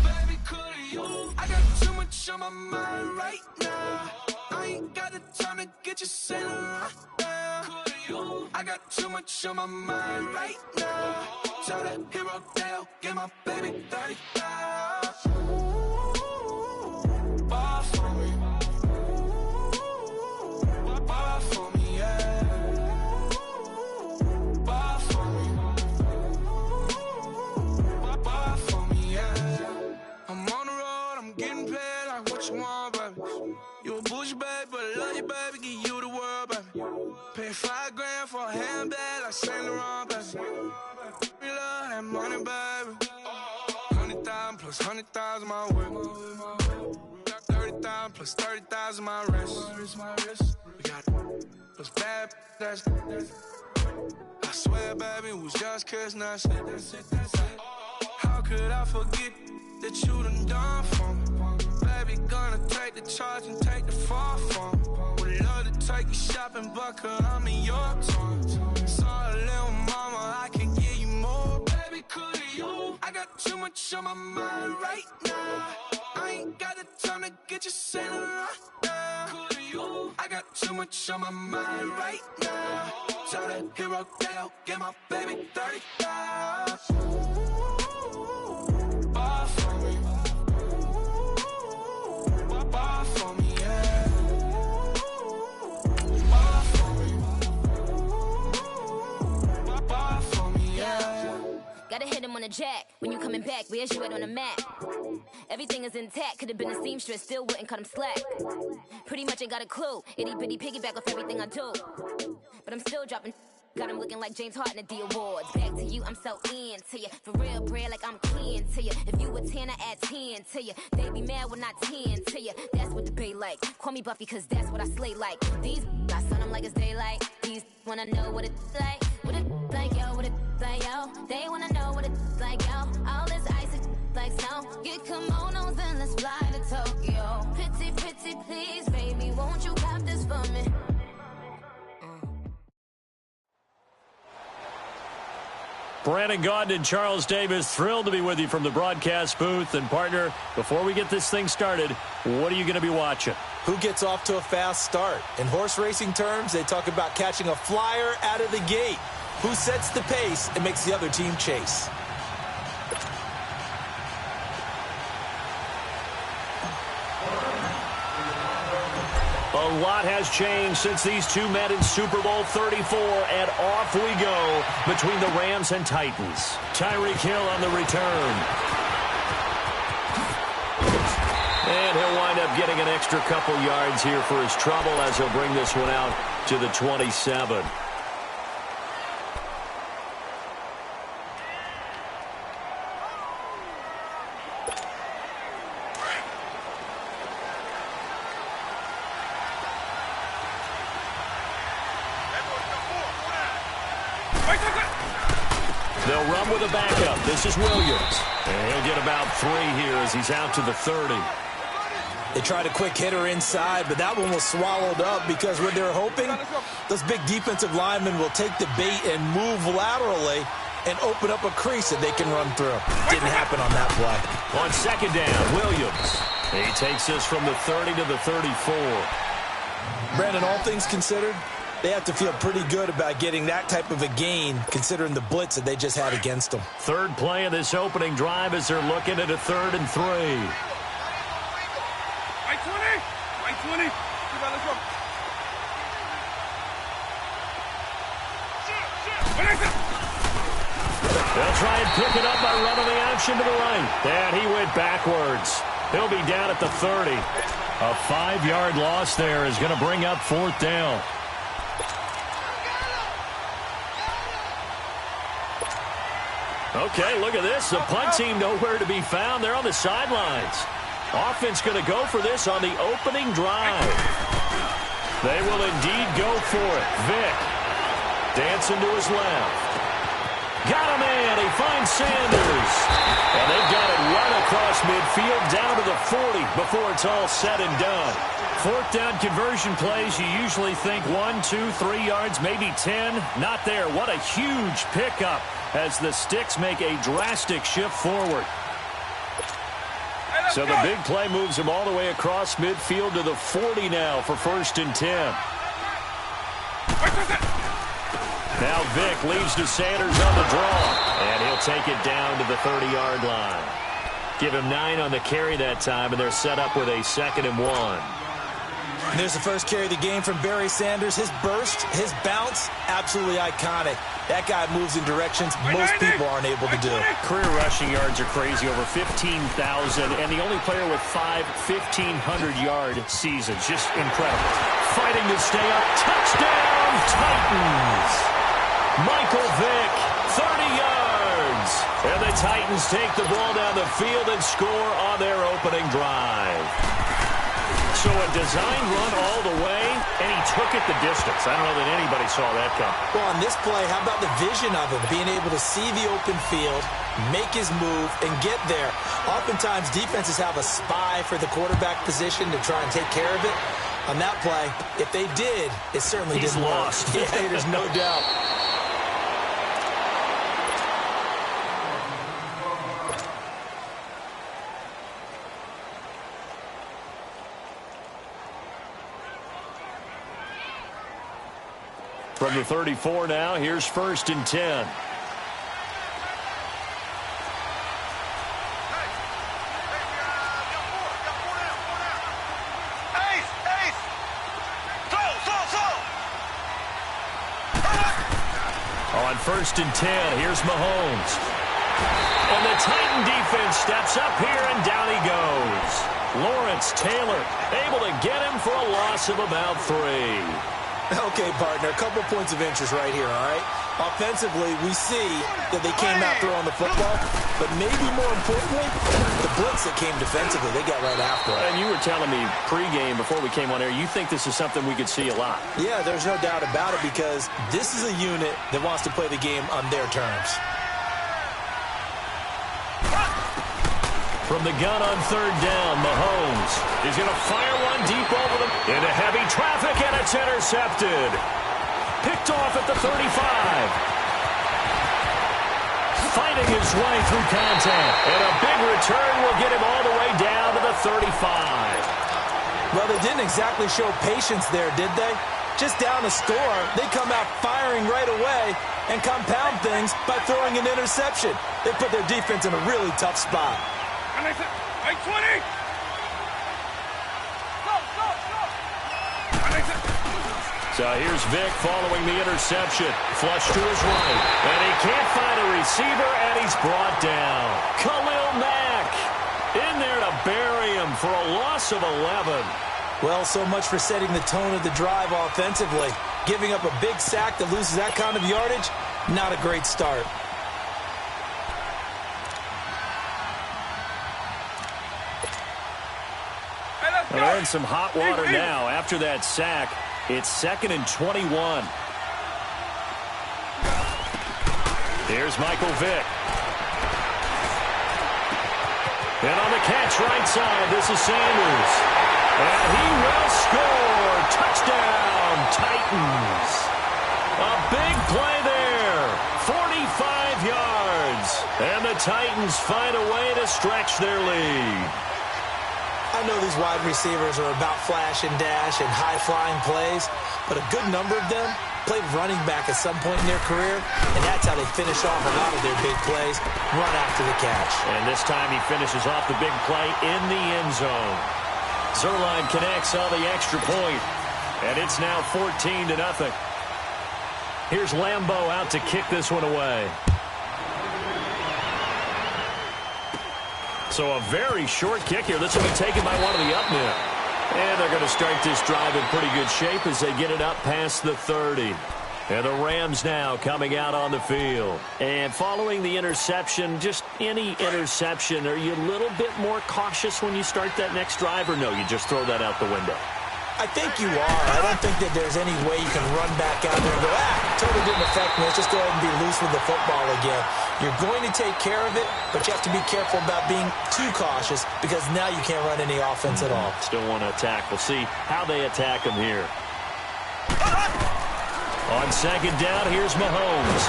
Baby, could you? I got too much on my mind right now. I ain't got the time to get you sitting right now. I got too much on my mind right now. Tell that hero Dale, get my baby 35. Bar for me. Bar for me, yeah. Bar for me. Bar for me, yeah. I'm on the road, I'm getting paid like what you want, baby. You a bougie, baby, but I love you, baby. Give you the world, baby. Pay $5 grand for a handbag like Saint Laurent, baby. We love that money, baby. 100,000 plus 100,000 my work. Got 30,000 plus 30,000 my wrist. We got those bad, that's. I swear, baby, it was just kissing us. How could I forget that you done for me? Baby, gonna take the charge and take the fall from me. Would love to take you shopping, but I'm in your town. Saw a little mama got too much on my mind right now. I ain't got the time to get you sent right now. I got too much on my mind right now. Tell that hero down, get my baby 35. Bar for me. Bar for me, yeah. Bar for me. Bar for me, yeah. Gotta hit him on the jack. When you coming back, where's you at on the map? Everything is intact. Could've been a seamstress, still wouldn't cut him slack. Pretty much ain't got a clue. Itty bitty piggyback off everything I do. But I'm still dropping. Got him looking like James Harden at the awards. Back to you, I'm so into you. For real, bread, like I'm keen to you. If you a 10, I add 10 to you. They be mad when I 10 to you. That's what the bay like. Call me Buffy, cause that's what I slay like. These I sun them like it's daylight. These wanna know what it's like. What it like, yo, what it like, yo. They wanna know what it's like, yo. All this ice is like snow. Get kimonos and let's fly to Tokyo. Pretty, pretty, please, baby, won't you cop this for me? Brandon Gaudin and Charles Davis, thrilled to be with you from the broadcast booth. And, partner, before we get this thing started, what are you going to be watching? Who gets off to a fast start? In horse racing terms, they talk about catching a flyer out of the gate. Who sets the pace and makes the other team chase? A lot has changed since these two met in Super Bowl 34, and off we go between the Rams and Titans. Tyreek Hill on the return. And he'll wind up getting an extra couple yards here for his trouble as he'll bring this one out to the 27. They'll run with a backup. This is Williams. And he'll get about 3 here as he's out to the 30. They tried a quick hitter inside, but that one was swallowed up because what they're hoping, those big defensive linemen will take the bait and move laterally and open up a crease that they can run through. Didn't happen on that play. On second down, Williams. He takes this from the 30 to the 34. Brandon, all things considered, they have to feel pretty good about getting that type of a gain considering the blitz that they just had against them. Third play of this opening drive as they're looking at a 3rd and 3. Right 20. Right 20. Let's go. They'll try and pick it up by running the option to the right. And he went backwards. He'll be down at the 30. A 5-yard loss there is going to bring up 4th down. Okay, look at this. The punt team nowhere to be found. They're on the sidelines. Offense going to go for this on the opening drive. They will indeed go for it. Vick dancing to his left. Got him in. He finds Sanders. And they've got it right across midfield down to the 40 before it's all said and done. 4th down conversion plays, you usually think 1, 2, 3 yards, maybe 10. Not there. What a huge pickup as the Sticks make a drastic shift forward. So the big play moves them all the way across midfield to the 40 now for 1st and 10. Now Vick leaves to Sanders on the draw. And he'll take it down to the 30-yard line. Give him 9 on the carry that time, and they're set up with a 2nd and 1. And there's the first carry of the game from Barry Sanders. His burst, his bounce, absolutely iconic. That guy moves in directions most people aren't able to do. Career rushing yards are crazy, over 15,000, and the only player with 5 1,500-yard seasons. Just incredible. Fighting to stay up. Touchdown, Titans! Michael Vick, 30 yards. And the Titans take the ball down the field and score on their opening drive. So a design run all the way, and he took it the distance. I don't know that anybody saw that come. Well, on this play, how about the vision of him, being able to see the open field, make his move, and get there. Oftentimes, defenses have a spy for the quarterback position to try and take care of it. On that play, if they did, it certainly didn't work. Yeah, there's no doubt. From the 34 now, here's 1st and 10. On 1st and 10, here's Mahomes. And the Titan defense steps up here, and down he goes. Lawrence Taylor able to get him for a loss of about 3. Okay, partner, a couple points of interest right here, all right? Offensively, we see that they came out throwing the football, but maybe more importantly, the blitz that came defensively, they got right after it. And you were telling me pregame before we came on air, you think this is something we could see a lot. Yeah, there's no doubt about it because this is a unit that wants to play the game on their terms. From the gun on 3rd down, Mahomes is going to fire one deep over them into heavy traffic, and it's intercepted. Picked off at the 35. Fighting his way through contact, and a big return will get him all the way down to the 35. Well, they didn't exactly show patience there, did they? Just down a score, they come out firing right away and compound things by throwing an interception. They put their defense in a really tough spot. Right 20. So here's Vic following the interception. Flush to his right. And he can't find a receiver, and he's brought down. Khalil Mack in there to bury him for a loss of 11. Well, so much for setting the tone of the drive offensively. Giving up a big sack that loses that kind of yardage, not a great start. They're in some hot water now after that sack. It's 2nd and 21. Here's Michael Vick. And on the catch right side, this is Sanders. And he will score. Touchdown, Titans. A big play there. 45 yards. And the Titans find a way to stretch their lead. I know these wide receivers are about flash and dash and high-flying plays, but a good number of them played running back at some point in their career, and that's how they finish off a lot of their big plays, run after the catch. And this time he finishes off the big play in the end zone. Zerline connects on the extra point, and it's now 14-0. Here's Lambeau out to kick this one away. So a very short kick here. This will be taken by one of the up men. And they're going to start this drive in pretty good shape as they get it up past the 30. And the Rams now coming out on the field. And following the interception, just any interception, are you a little bit more cautious when you start that next drive, or no, you just throw that out the window? I think you are. I don't think that there's any way you can run back out there and go, totally didn't affect me. Let's just go ahead and be loose with the football again. You're going to take care of it, but you have to be careful about being too cautious because now you can't run any offense at all. Still want to attack. We'll see how they attack him here. On 2nd down, here's Mahomes.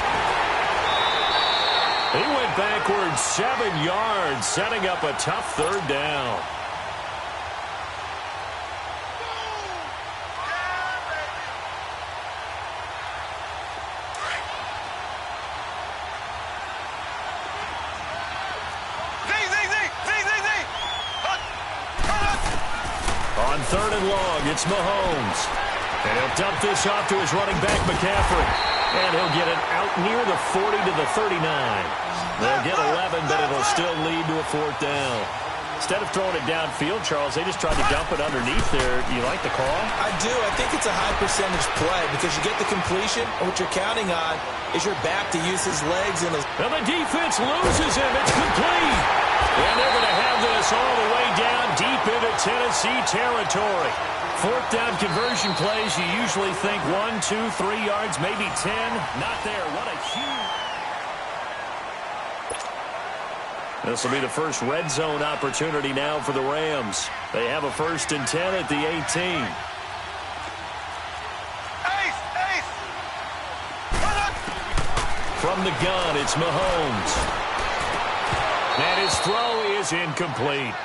He went backwards 7 yards, setting up a tough 3rd down. On 3rd and long, it's Mahomes. And he'll dump this off to his running back, McCaffrey. And he'll get it out near the 40 to the 39. They'll get 11, but it'll still lead to a 4th down. Instead of throwing it downfield, Charles, they just tried to dump it underneath there. You like the call? I do. I think it's a high percentage play because you get the completion, and what you're counting on is your back to use his legs and his... And the defense loses him. It's complete. And they're going to have this all the way down deep into Tennessee territory. 4th down conversion plays, you usually think 1, 2, 3 yards, maybe 10. Not there. What a huge... This will be the first red zone opportunity now for the Rams. They have a 1st and 10 at the 18. From the gun, it's Mahomes. And his throw is incomplete.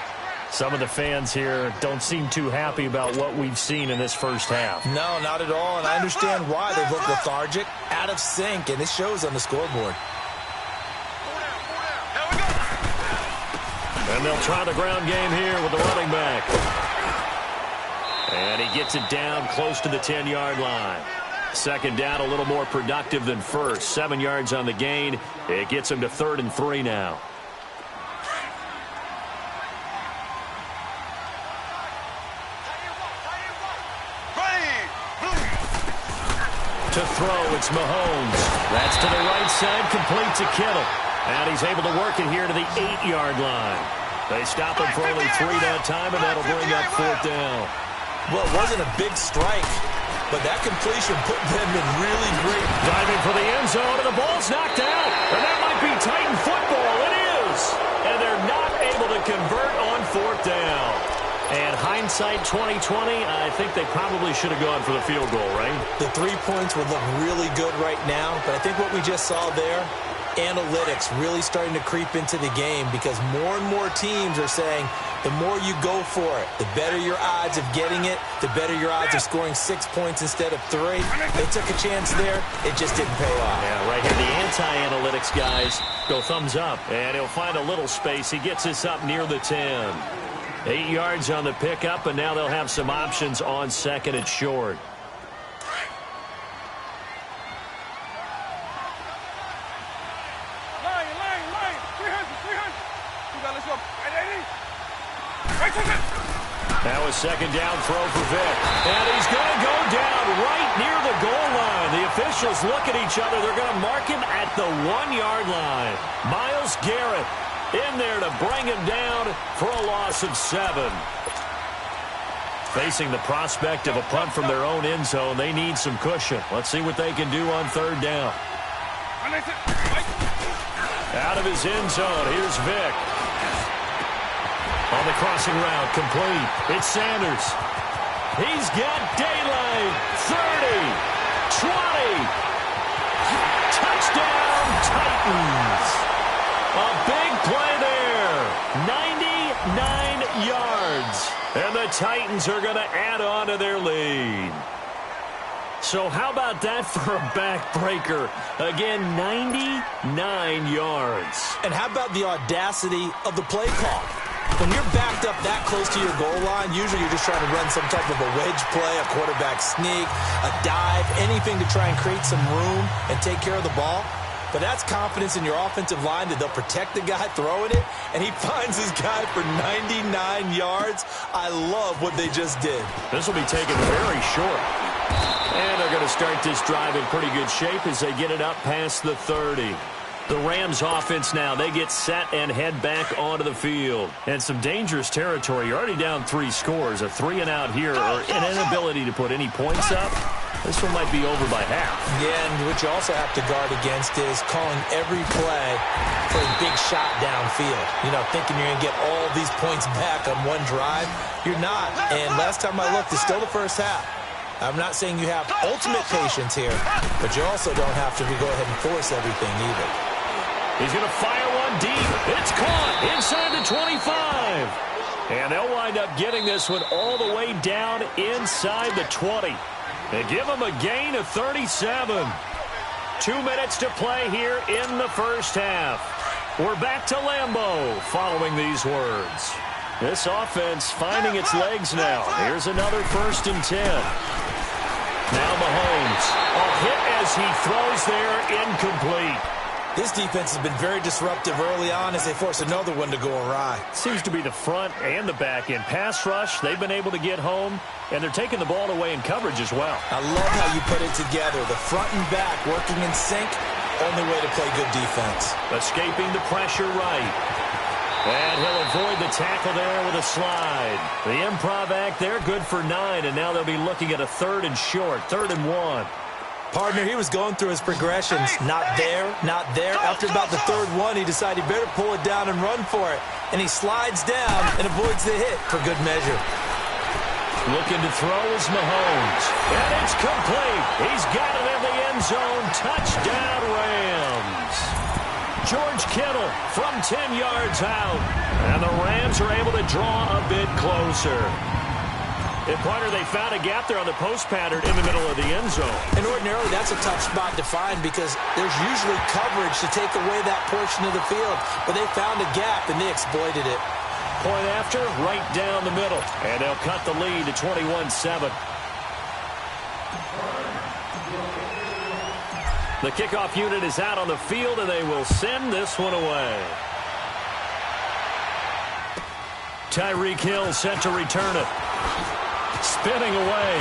Some of the fans here don't seem too happy about what we've seen in this first half. No, not at all, and I understand why. They look lethargic, out of sync, and it shows on the scoreboard. And they'll try the ground game here with the running back. And he gets it down close to the 10-yard line. Second down, a little more productive than first. 7 yards on the gain. It gets him to 3rd and 3 now. To throw, it's Mahomes. That's to the right side, complete to Kittle. And he's able to work it here to the 8-yard line. They stop him for only 3 that time, and that'll bring up 4th down. Well, it wasn't a big strike, but that completion put them in really great. Diving for the end zone, and the ball's knocked out. And that might be Titan football. It is. And they're not able to convert on 4th down. And hindsight 2020, I think they probably should have gone for the field goal, right? The 3 points would look really good right now, but I think what we just saw there, analytics really starting to creep into the game because more and more teams are saying the more you go for it, the better your odds of getting it, the better your odds of scoring 6 points instead of 3. They took a chance there. It just didn't pay off. Yeah, right here, the anti-analytics guys go thumbs up, and he'll find a little space. He gets this up near the 10. 8 yards on the pickup, and now they'll have some options on 2nd and short. Now a 2nd down throw for Vic. And he's going to go down right near the goal line. The officials look at each other. They're going to mark him at the 1-yard line. Myles Garrett in there to bring him down for a loss of 7. Facing the prospect of a punt from their own end zone, they need some cushion. Let's see what they can do on 3rd down. Out of his end zone, here's Vic. On the crossing route, complete. It's Sanders. He's got daylight. 30, 20. Touchdown, Titans. A big play there. 99 yards. And the Titans are going to add on to their lead. So how about that for a backbreaker? Again, 99 yards. And how about the audacity of the play call? When you're backed up that close to your goal line, usually you're just trying to run some type of a wedge play, a quarterback sneak, a dive, anything to try and create some room and take care of the ball. But that's confidence in your offensive line that they'll protect the guy throwing it, and he finds his guy for 99 yards. I love what they just did. This will be taken very short. And they're going to start this drive in pretty good shape as they get it up past the 30. The Rams offense now, they get set and head back onto the field. And some dangerous territory. You're already down 3 scores. A 3-and-out here or an inability to put any points up. This one might be over by half. Yeah, and what you also have to guard against is calling every play for a big shot downfield. You know, thinking you're going to get all these points back on one drive. You're not. And last time I looked, it's still the first half. I'm not saying you have ultimate patience here, but you also don't have to go ahead and force everything either. He's going to fire one deep. It's caught inside the 25. And they'll wind up getting this one all the way down inside the 20. They give him a gain of 37. 2 minutes to play here in the first half. We're back to Lambeau following these words. This offense finding its legs now. Here's another 1st and 10. Now Mahomes. A hit as he throws there, incomplete. This defense has been very disruptive early on as they force another one to go awry. Seems to be the front and the back end. Pass rush, they've been able to get home, and they're taking the ball away in coverage as well. I love how you put it together. The front and back working in sync, only way to play good defense. Escaping the pressure right. And he'll avoid the tackle there with a slide. The improv act there, good for 9, and now they'll be looking at a 3rd and short, 3rd and 1. Partner, he was going through his progressions. Not there, not there. After about the 3rd one, he decided he better pull it down and run for it. And he slides down and avoids the hit for good measure. Looking to throw is Mahomes. And it's complete. He's got it in the end zone. Touchdown, Rams. George Kittle from 10 yards out. And the Rams are able to draw a bit closer. And partner, they found a gap there on the post pattern in the middle of the end zone. And ordinarily, that's a tough spot to find because there's usually coverage to take away that portion of the field. But they found a gap, and they exploited it. Point after, right down the middle. And they'll cut the lead to 21-7. The kickoff unit is out on the field, and they will send this one away. Tyreek Hill set to return it. Spinning away.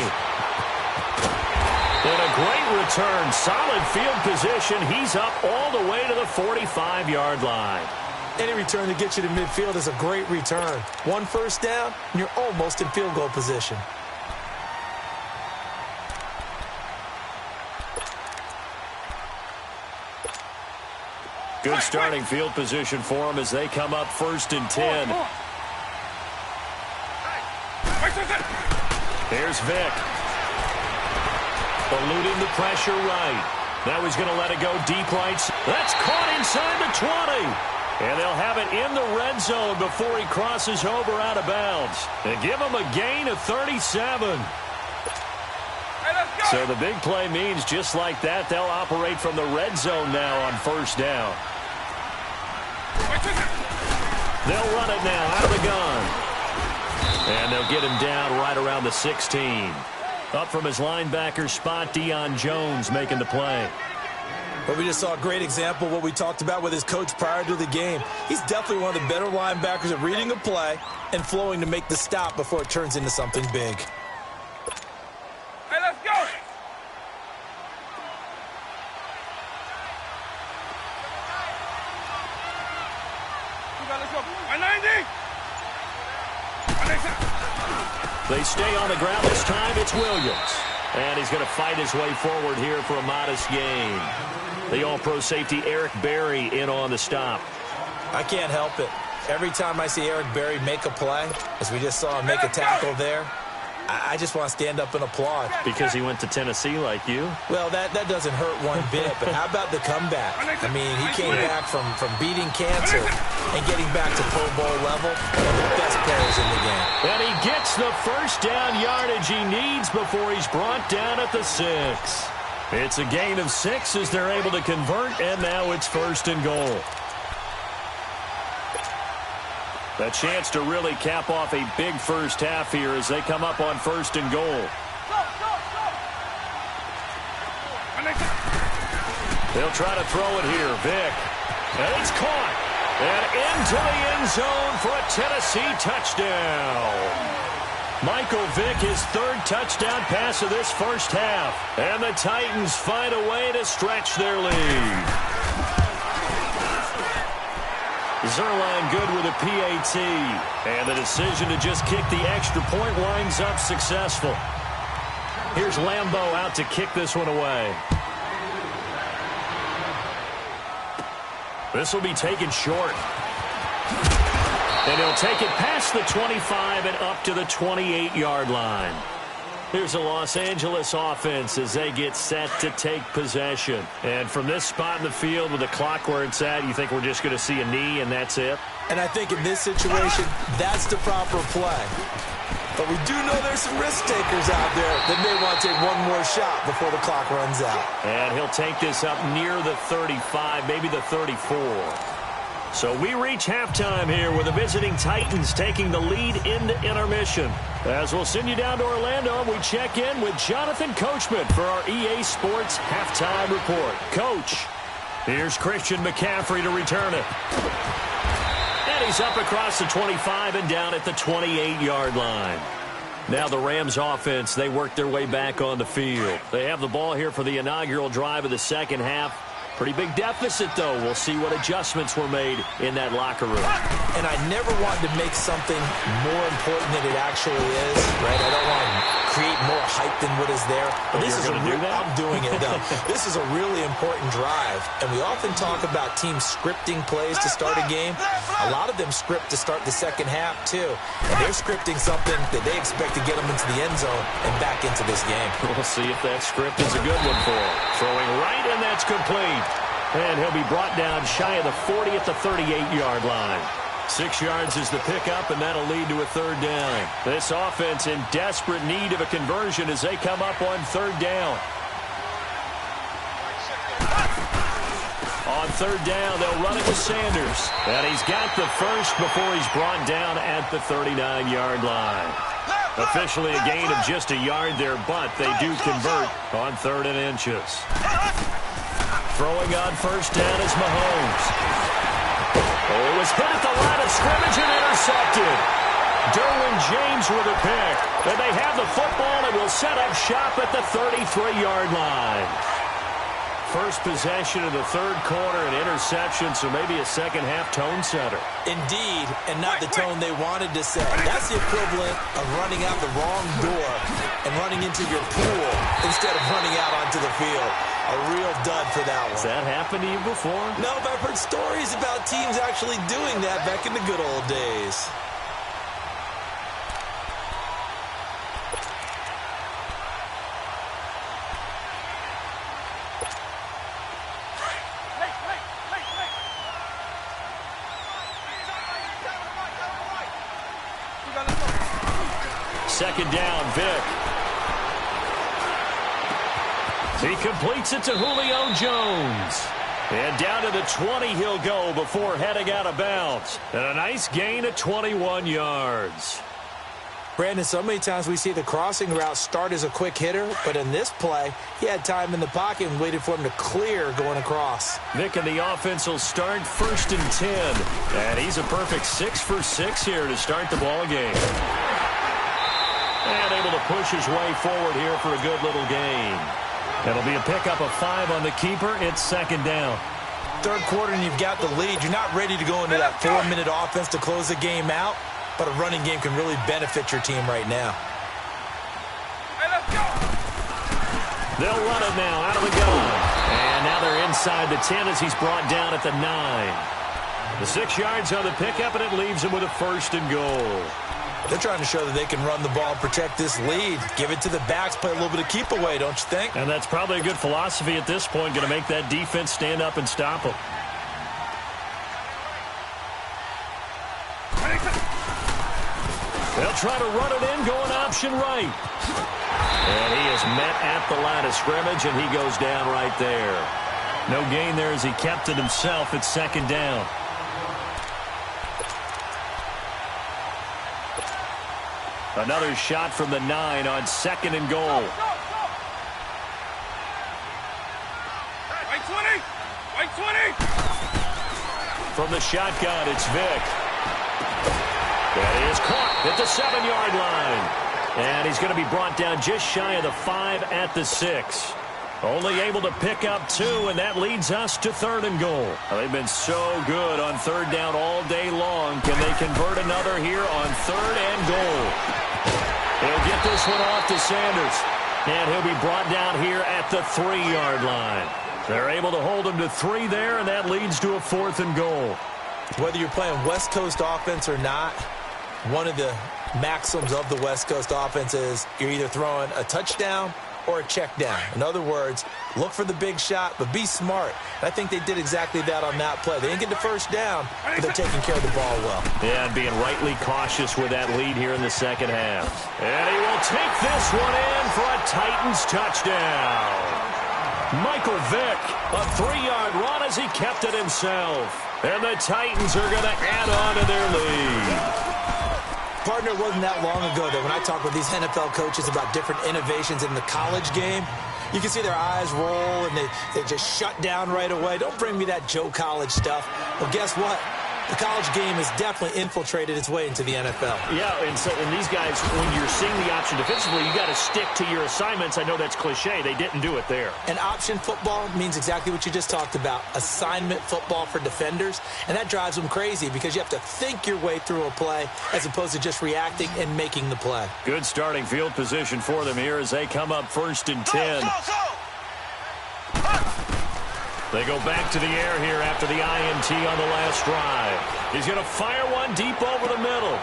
And a great return. Solid field position. He's up all the way to the 45-yard line. Any return that gets you to midfield is a great return. One first down, and you're almost in field goal position. Good starting field position for them as they come up 1st and 10. Here's Vick. Eluding the pressure right. Now he's going to let it go deep right. That's caught inside the 20. And they'll have it in the red zone before he crosses over out of bounds. And give him a gain of 37. So the big play means just like that, they'll operate from the red zone now on 1st down. They'll run it now out of the gun. And they'll get him down right around the 16. Up from his linebacker spot, Deion Jones making the play. But we just saw a great example of what we talked about with his coach prior to the game. He's definitely one of the better linebackers at reading a play and flowing to make the stop before it turns into something big. Hey, let's go! Let's go. 90! They stay on the ground this time. It's Williams. And he's going to fight his way forward here for a modest gain. The all-pro safety Eric Berry in on the stop. I can't help it. Every time I see Eric Berry make a play, as we just saw him make a tackle there, I just want to stand up and applaud. Because he went to Tennessee like you? Well, that doesn't hurt one bit, but how about the comeback? I mean, he came back from beating cancer and getting back to Pro Bowl level, one of the best players in the game. And he gets the first down yardage he needs before he's brought down at the 6. It's a gain of 6 as they're able to convert, and now it's 1st and goal. A chance to really cap off a big first half here as they come up on 1st and goal. They'll try to throw it here. Vick. And it's caught. And into the end zone for a Tennessee touchdown. Michael Vick, his 3rd touchdown pass of this first half. And the Titans find a way to stretch their lead. Zerline good with a PAT. And the decision to just kick the extra point winds up successful. Here's Lambeau out to kick this one away. This will be taken short. And he'll take it past the 25 and up to the 28-yard line. Here's the Los Angeles offense as they get set to take possession. And from this spot in the field with the clock where it's at, you think we're just going to see a knee and that's it? And I think in this situation, that's the proper play. But we do know there's some risk takers out there that may want to take one more shot before the clock runs out. And he'll take this up near the 35, maybe the 34. So we reach halftime here with the visiting Titans taking the lead into intermission. As we'll send you down to Orlando, we check in with Jonathan Coachman for our EA Sports Halftime Report. Coach, here's Christian McCaffrey to return it. And he's up across the 25 and down at the 28-yard line. Now the Rams offense, they work their way back on the field. They have the ball here for the inaugural drive of the second half. Pretty big deficit, though. We'll see what adjustments were made in that locker room. And I never wanted to make something more important than it actually is, right? I don't want to create more hype than what is there. But this is I'm doing it, though. This is a really important drive. And we often talk about teams scripting plays to start a game. A lot of them script to start the second half, too. And they're scripting something that they expect to get them into the end zone and back into this game. We'll see if that script is a good one for them. Throwing right, and that's complete. And he'll be brought down shy of the 40 at the 38-yard line. 6 yards is the pickup, and that'll lead to a third down. This offense in desperate need of a conversion as they come up on third down. On third down, they'll run it with Sanders. And he's got the first before he's brought down at the 39-yard line. Officially a gain of just a yard there, but they do convert on 3rd and inches. Throwing on first down is Mahomes. Oh, it was hit at the line of scrimmage and intercepted. Derwin James with a pick. And they have the football and will set up shop at the 33-yard line. First possession of the third quarter, an interception, so maybe a second-half tone setter. Indeed, and not the tone they wanted to set. That's the equivalent of running out the wrong door and running into your pool instead of running out onto the field. A real dud for that one. Has that happened to you before? No, but I've heard stories about teams actually doing that back in the good old days. Second down, Vic. He completes it to Julio Jones. And down to the 20 he'll go before heading out of bounds. And a nice gain of 21 yards. Brandon, so many times we see the crossing route start as a quick hitter, but in this play, he had time in the pocket and waited for him to clear going across. Vic and the offense will start 1st and 10. And he's a perfect 6 for 6 here to start the ball game. And able to push his way forward here for a good little gain. It'll be a pickup of 5 on the keeper. It's second down. Third quarter and you've got the lead. You're not ready to go into that 4-minute offense to close the game out, but a running game can really benefit your team right now. They'll run it now out of the gun. And now they're inside the 10 as he's brought down at the 9. The 6 yards on the pickup, and it leaves him with a 1st and goal. They're trying to show that they can run the ball, protect this lead, give it to the backs, play a little bit of keep away, don't you think? And that's probably a good philosophy at this point, going to make that defense stand up and stop them. They'll try to run it in, going option right. And he is met at the line of scrimmage, and he goes down right there. No gain there as he kept it himself at second down. Another shot from the 9 on 2nd and goal. White 20! White 20! From the shotgun, it's Vic. That is caught at the 7-yard line. And he's going to be brought down just shy of the 5 at the 6. Only able to pick up 2, and that leads us to 3rd and goal. They've been so good on 3rd down all day long. Can they convert another here on 3rd and goal? He'll get this one off to Sanders. And he'll be brought down here at the 3-yard line. They're able to hold him to 3 there, and that leads to a 4th and goal. Whether you're playing West Coast offense or not, one of the maxims of the West Coast offense is you're either throwing a touchdown or a check down. In other words, look for the big shot, but be smart. And I think they did exactly that on that play. They didn't get the first down, but they're taking care of the ball well. Yeah, and being rightly cautious with that lead here in the second half. And he will take this one in for a Titans touchdown. Michael Vick, a 3-yard run as he kept it himself. And the Titans are going to add on to their lead. Partner, it wasn't that long ago that when I talk with these NFL coaches about different innovations in the college game, you can see their eyes roll and they just shut down right away. Don't bring me that Joe College stuff. Well, guess what? The college game has definitely infiltrated its way into the NFL. Yeah, and these guys, when you're seeing the option defensively, you got to stick to your assignments. I know that's cliche. They didn't do it there. And option football means exactly what you just talked about, assignment football for defenders. And that drives them crazy because you have to think your way through a play as opposed to just reacting and making the play. Good starting field position for them here as they come up 1st and 10. They go back to the air here after the INT on the last drive. He's going to fire one deep over the middle.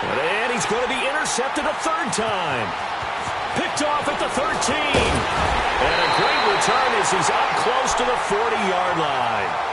And he's going to be intercepted a 3rd time. Picked off at the 13. And a great return as he's up close to the 40-yard line.